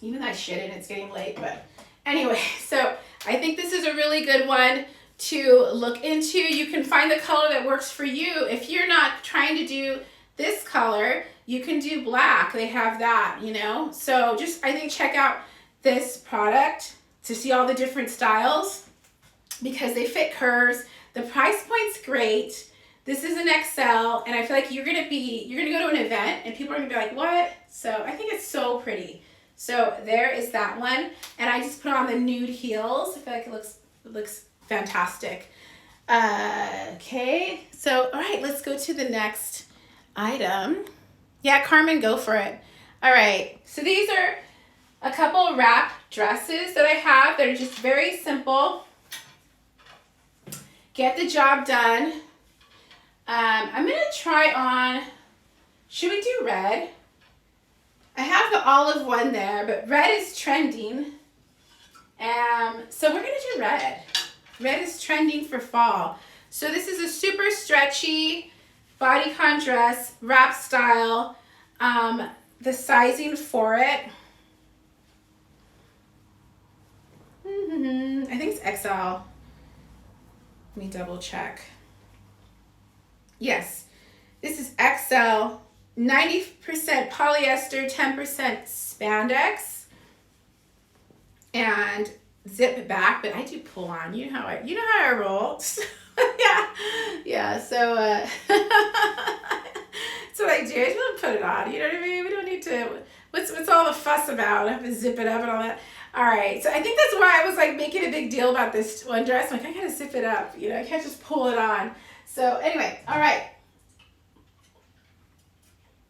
Even though I shouldn't, it's getting late, but anyway, so I think this is a really good one to look into. You can find the color that works for you. If you're not trying to do this color, you can do black. They have that, you know? So just, I think, check out this product to see all the different styles because they fit curves. The price point's great. This is an XL, and I feel like you're gonna go to an event and people are gonna be like, what? So I think it's so pretty. So there is that one. And I just put on the nude heels. I feel like it looks fantastic. Okay, so all right, let's go to the next item. Yeah, Carmen, go for it. All right, so these are a couple wrap dresses that I have. They're just very simple. Get the job done. I'm gonna try on, should we do red? I have the olive one there, but red is trending. So we're gonna do red. Red is trending for fall. So this is a super stretchy bodycon dress, wrap style. The sizing for it, I think it's XL. Let me double check. Yes, this is XL, 90% polyester, 10% spandex, and zip it back, but I do pull on. You know how I roll. yeah. So that's what I do. I just want to put it on. You know what I mean? We don't need to. What's all the fuss about? I have to zip it up and all that. All right. So I think that's why I was like making a big deal about this one dress. I'm like, I gotta zip it up. You know, I can't just pull it on. So anyway, all right.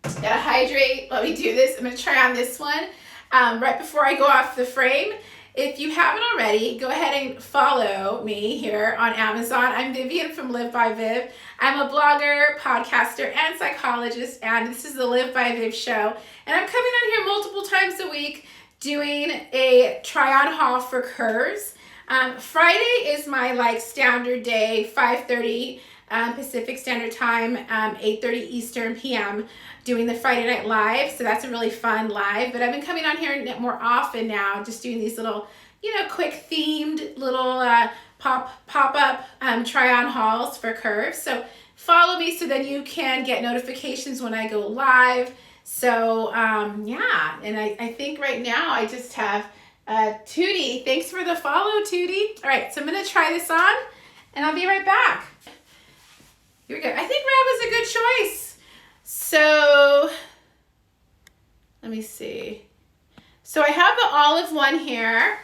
Gotta hydrate. Let me do this. I'm gonna try on this one right before I go off the frame. If you haven't already, go ahead and follow me here on Amazon. I'm Vivian from Live by Viv. I'm a blogger, podcaster, and psychologist, and this is the Live by Viv show. And I'm coming on here multiple times a week doing a try-on haul for Curves. Friday is my like standard day, 5:30 Pacific Standard Time, 8:30 Eastern PM, doing the Friday Night Live. So that's a really fun live. But I've been coming on here more often now, just doing these little, you know, quick themed little pop-up try-on hauls for Curves. So follow me so then you can get notifications when I go live. So yeah, and I think right now I just have Tootie. Thanks for the follow, Tootie. All right, so I'm gonna try this on and I'll be right back. Here we go. I think red was a good choice. So let me see. So I have the olive one here.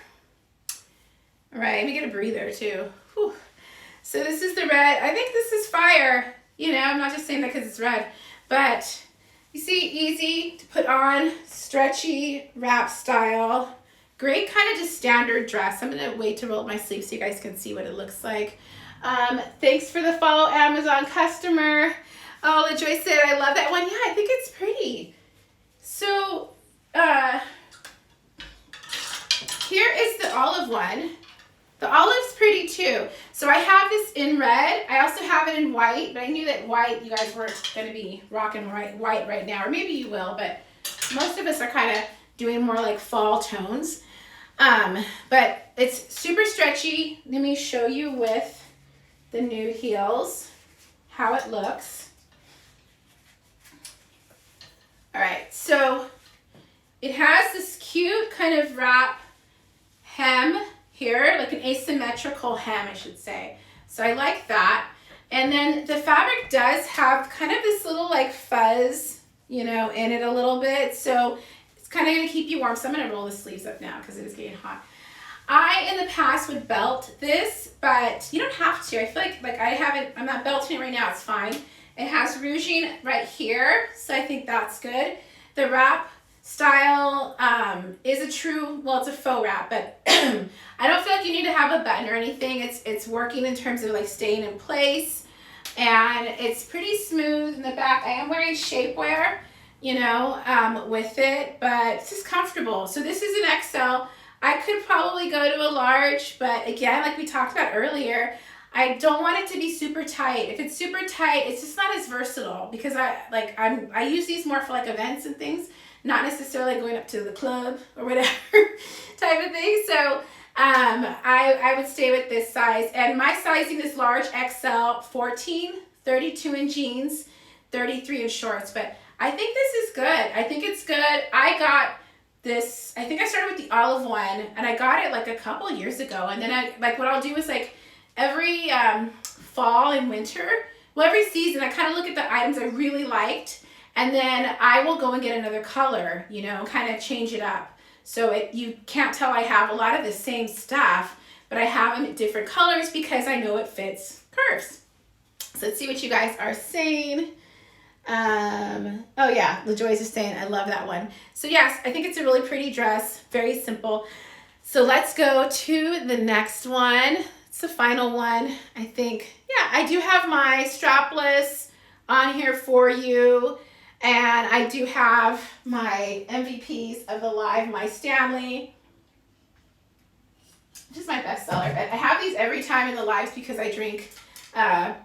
All right, let me get a breather too. Whew. So this is the red. I think this is fire. You know, I'm not just saying that because it's red, but you see, easy to put on, stretchy wrap style. Great kind of just standard dress. I'm gonna wait to roll up my sleeves so you guys can see what it looks like. Thanks for the follow, Amazon customer. Oh, LaJoy said, I love that one. Yeah, I think it's pretty. So, here is the olive one. The olive's pretty too. So I have this in red. I also have it in white, but I knew that white, you guys weren't going to be rocking white right now, or maybe you will, but most of us are kind of doing more like fall tones. But it's super stretchy. Let me show you with the nude heels how it looks. All right, so it has this cute kind of wrap hem here, like an asymmetrical hem, I should say. So I like that. And then the fabric does have kind of this little like fuzz, you know, in it a little bit. So it's kind of gonna keep you warm. So I'm gonna roll the sleeves up now because it is getting hot. I, in the past, would belt this, but you don't have to. I feel like I'm not belting it right now, it's fine. It has ruching right here, so I think that's good. The wrap style is a true, well, it's a faux wrap, but I don't feel like you need to have a button or anything. It's working in terms of like staying in place. and it's pretty smooth in the back. I am wearing shapewear, you know, with it, but it's just comfortable. So this is an XL. I could probably go to a large, but again, like we talked about earlier, I don't want it to be super tight. If it's super tight, it's just not as versatile, because I use these more for like events and things, not necessarily going up to the club or whatever type of thing. So I would stay with this size, and my sizing is large XL, 14, 32 in jeans, 33 in shorts. But I think this is good. I think it's good. I got this, I think I started with the olive one, and I got it like a couple years ago. And then what I'll do is like every fall and winter, well, every season, I kind of look at the items I really liked, and then I will go and get another color, you know, kind of change it up. So you can't tell I have a lot of the same stuff, but I have them in different colors because I know it fits curves. So let's see what you guys are saying. Oh yeah, LaJoy's is saying, I love that one. So yes, I think it's a really pretty dress, very simple. So let's go to the next one. It's the final one, I think. Yeah, I do have my strapless on here for you. And I do have my MVPs of the live, my Stanley, which is my bestseller. But I have these every time in the lives because I drink iced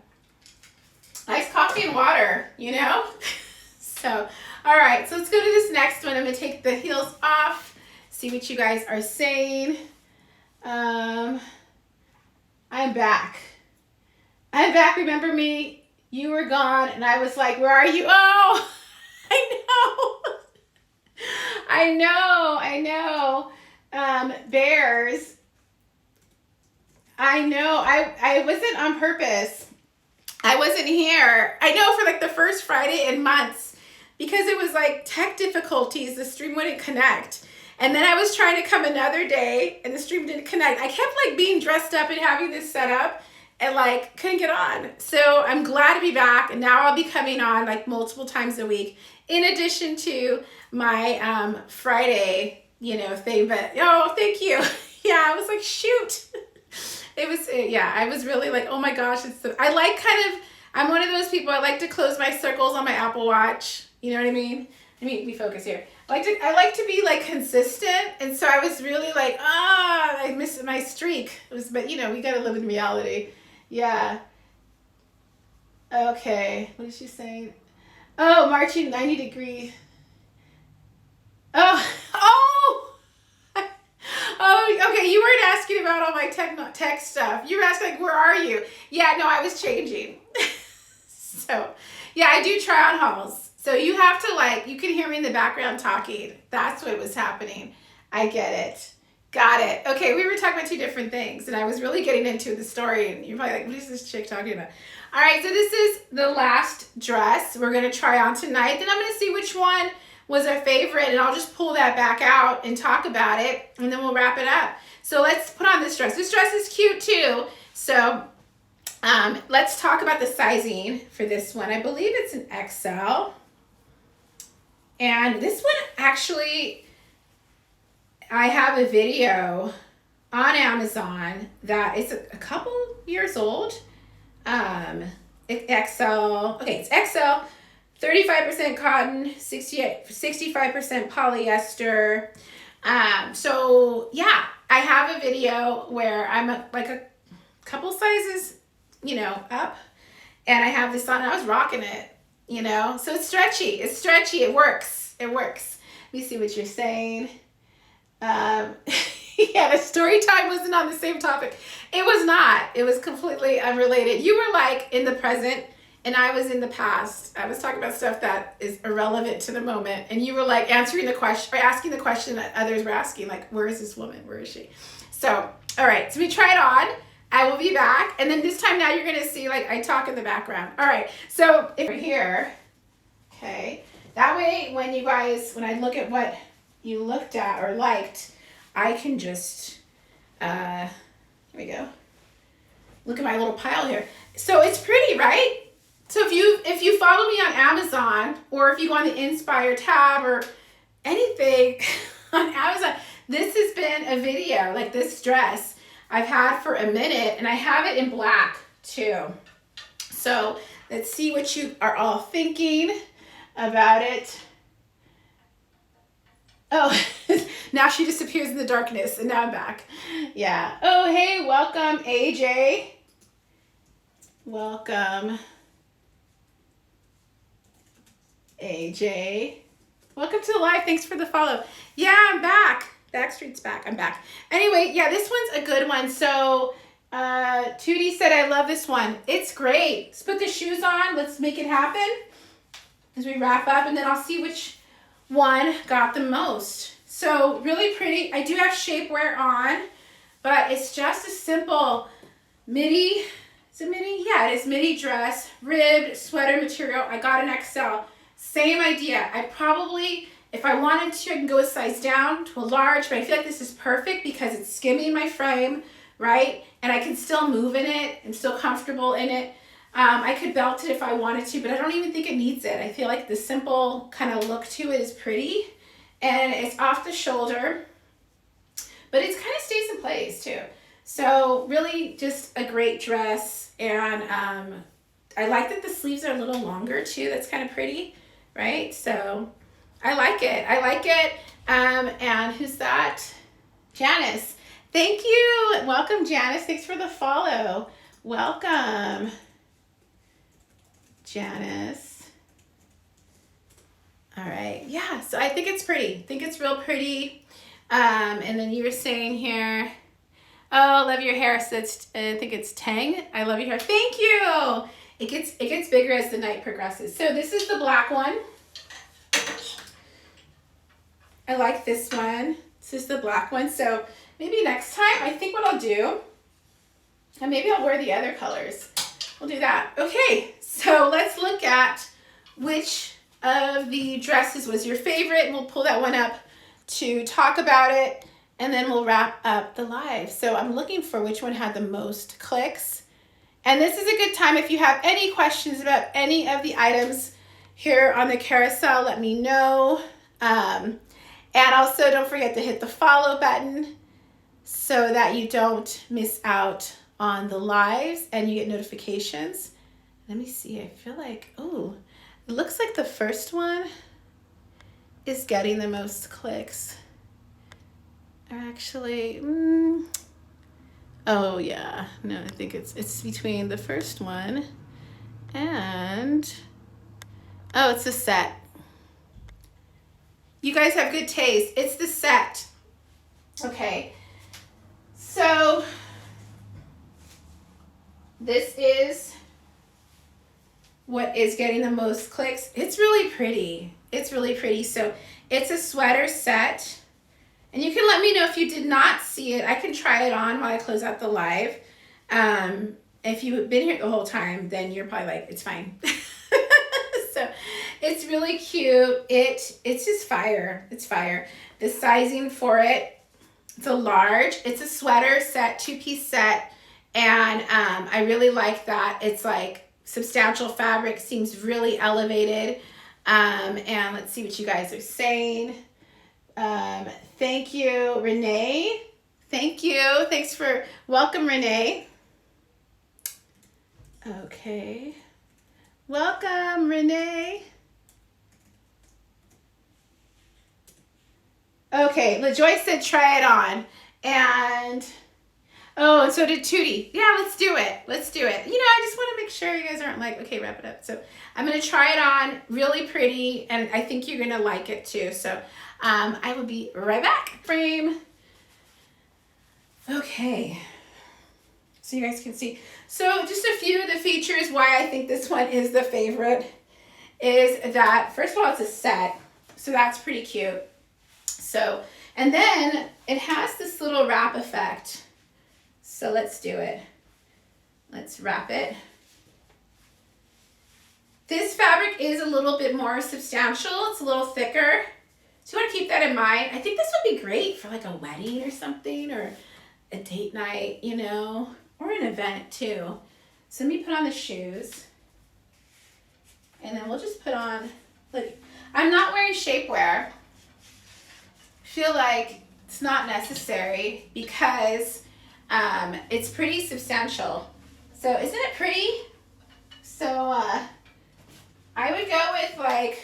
coffee and water, you know? So, all right, so let's go to this next one. I'm going to take the heels off, see what you guys are saying. I'm back. I'm back. Remember me? You were gone, and I was like, where are you? Oh! I know. Bears. I know. I wasn't on purpose. I wasn't here. I know, for like the first Friday in months, because it was like tech difficulties. The stream wouldn't connect. And then I was trying to come another day and the stream didn't connect. I kept like being dressed up and having this set up, and like couldn't get on. So I'm glad to be back, and now I'll be coming on like multiple times a week, in addition to my Friday, you know, thing. But oh, thank you. Yeah, I was like, shoot. It was, yeah, I was really like, oh my gosh, I like kind of, I'm one of those people, I like to close my circles on my Apple Watch. You know what I mean? Let me focus here. I like to be like consistent, and so I was really like, I missed my streak. But you know, we gotta live in reality. Yeah. Okay. What is she saying? Oh, marching 90 degrees. Oh. Oh, okay. You weren't asking about all my tech stuff. You were asking like, where are you? Yeah, no, I was changing. So, yeah, I do try on hauls. So you have to like, you can hear me in the background talking. That's what was happening. I get it. Got it. Okay, we were talking about two different things, and I was really getting into the story, and you're probably like, what is this chick talking about? All right, so this is the last dress we're going to try on tonight. Then I'm going to see which one was our favorite, and I'll just pull that back out and talk about it, and then we'll wrap it up. So let's put on this dress. This dress is cute too. So let's talk about the sizing for this one. I believe it's an XL. And this one actually, I have a video on Amazon that is a couple years old. It's XL, okay, it's XL, 35% cotton, 65% polyester. So yeah, I have a video where I'm like a couple sizes, you know, up, and I have this on. I was rocking it, you know, so it's stretchy. It works. Let me see what you're saying. Yeah, the story time wasn't on the same topic. It was not. It was completely unrelated. You were like in the present, and I was in the past. I was talking about stuff that is irrelevant to the moment, and you were like answering the question, or asking the question that others were asking, like, where is this woman? Where is she? So, all right, so we try it on. I will be back, and then this time now you're gonna see like I talk in the background. All right, so if you're here, okay, that way when I look at what you looked at or liked, I can just, here we go. Look at my little pile here. So it's pretty, right? So if you follow me on Amazon, or if you go on the Inspire tab or anything on Amazon, this has been a video, like this dress I've had for a minute, and I have it in black too. So let's see what you are all thinking about it. Oh, now she disappears in the darkness, and now I'm back. Yeah. Oh, hey, welcome, AJ. Welcome, AJ. Welcome to the live. Thanks for the follow. Yeah, I'm back. Backstreet's back. I'm back. Anyway, yeah, this one's a good one. So, Tootie said, I love this one. It's great. Let's put the shoes on. Let's make it happen as we wrap up, and then I'll see which one got the most. So really pretty. I do have shapewear on, but it's just a simple midi. Is it midi? Yeah, it is midi dress, ribbed sweater material. I got an XL. Same idea. I probably, if I wanted to, I can go a size down to a large, but I feel like this is perfect because it's skimming my frame, right? And I can still move in it. I'm still comfortable in it. I could belt it if I wanted to, but I don't even think it needs it. I feel like the simple kind of look to it is pretty, and it's off the shoulder, but it kind of stays in place too. So really just a great dress, and I like that the sleeves are a little longer too. That's kind of pretty, right? So I like it. I like it. And who's that? Janice. Thank you. Welcome, Janice. Thanks for the follow. Welcome, Janice. All right. Yeah, so I think it's pretty. I think it's real pretty. And then you were saying here, oh, love your hair. So it's, I think it's Tang. I love your hair. Thank you. It gets bigger as the night progresses. So this is the black one. I like this one. This is the black one. So maybe next time, I think what I'll do, and maybe I'll wear the other colors. We'll do that. Okay, so let's look at which of the dresses was your favorite, and we'll pull that one up to talk about it, and then we'll wrap up the live. So I'm looking for which one had the most clicks. And this is a good time if you have any questions about any of the items here on the carousel, let me know. And also don't forget to hit the follow button so that you don't miss out on the lives and you get notifications. Let me see, I feel like, oh, it looks like the first one is getting the most clicks. Actually, oh yeah, no, I think it's between the first one and, oh, it's a set. You guys have good taste. It's the set. Okay, so this is what is getting the most clicks. It's really pretty. It's really pretty. So it's a sweater set. And you can let me know if you did not see it. I can try it on while I close out the live. If you've been here the whole time, then you're probably like, it's fine. So it's really cute. It's just fire. It's fire. The sizing for it, it's a large. It's a sweater set, two-piece set. And I really like that. It's like substantial fabric, seems really elevated. And let's see what you guys are saying. Thank you, Renee. Thank you. Thanks for welcome, Renee. Okay. Welcome, Renee. Okay, LaJoy said try it on. And oh, and so did Tootie. Yeah, let's do it. Let's do it. You know, I just want to make sure you guys aren't like, okay, wrap it up. So I'm going to try it on. Really pretty. And I think you're going to like it too. So I will be right back. Frame. Okay. So you guys can see. So just a few of the features why I think this one is the favorite is that, first of all, it's a set. So that's pretty cute. So, and then it has this little wrap effect. So let's do it. Let's wrap it. This fabric is a little bit more substantial. It's a little thicker. So you want to keep that in mind. I think this would be great for like a wedding or something, or a date night, you know, or an event too. So let me put on the shoes. And then we'll just put on, look, I'm not wearing shapewear. I feel like it's not necessary because it's pretty substantial. So isn't it pretty? So I would go with like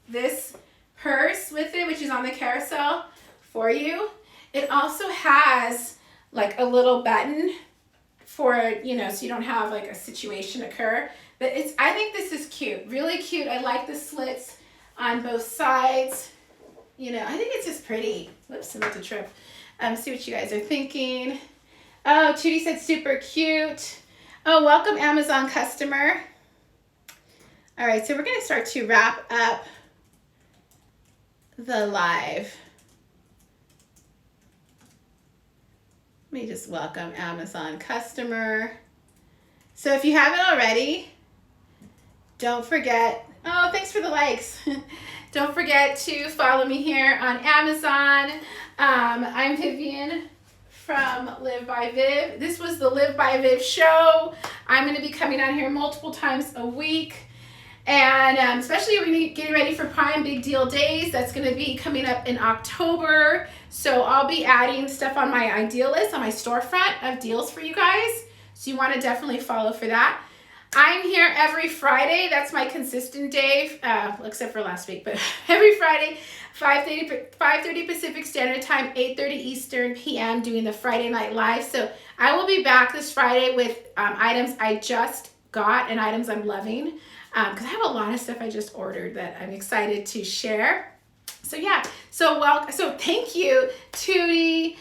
this purse with it, which is on the carousel for you. It also has like a little button for, you know, so you don't have like a situation occur. But I think this is cute, really cute. I like the slits on both sides. You know, I think it's just pretty. Whoops, I'm about to trip. See what you guys are thinking. Oh, Tootie said super cute. Oh, welcome Amazon customer. All right, so we're gonna start to wrap up the live. Let me just welcome Amazon customer. So if you haven't already, don't forget, oh, thanks for the likes. Don't forget to follow me here on Amazon. I'm Vivian from Live by Viv. This was the Live by Viv show. I'm going to be coming on here multiple times a week. And especially when we're getting ready for Prime Big Deal Days. That's going to be coming up in October. So I'll be adding stuff on my ideal list, on my storefront of deals for you guys. So you want to definitely follow for that. I'm here every Friday. That's my consistent day, except for last week, but every Friday, 5:30 Pacific Standard Time, 8:30 Eastern PM, doing the Friday Night Live. So I will be back this Friday with items I just got and items I'm loving, because I have a lot of stuff I just ordered that I'm excited to share. So yeah, so thank you, Tootie,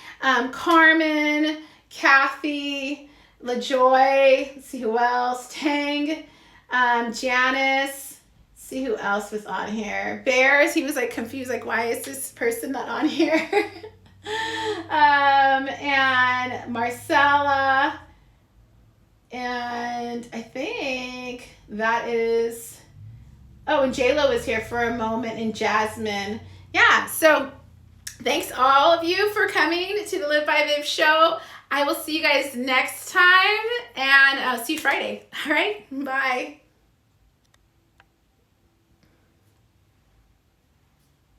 Carmen, Kathy, LaJoy, let's see who else, Tang, Janice, let's see who else was on here. Bears, he was like confused, like why is this person not on here? And Marcella, and I think that is, oh, and JLo was here for a moment, and Jasmine. Yeah, so thanks all of you for coming to the Live by Viv show. I will see you guys next time, and I'll see you Friday. All right, bye.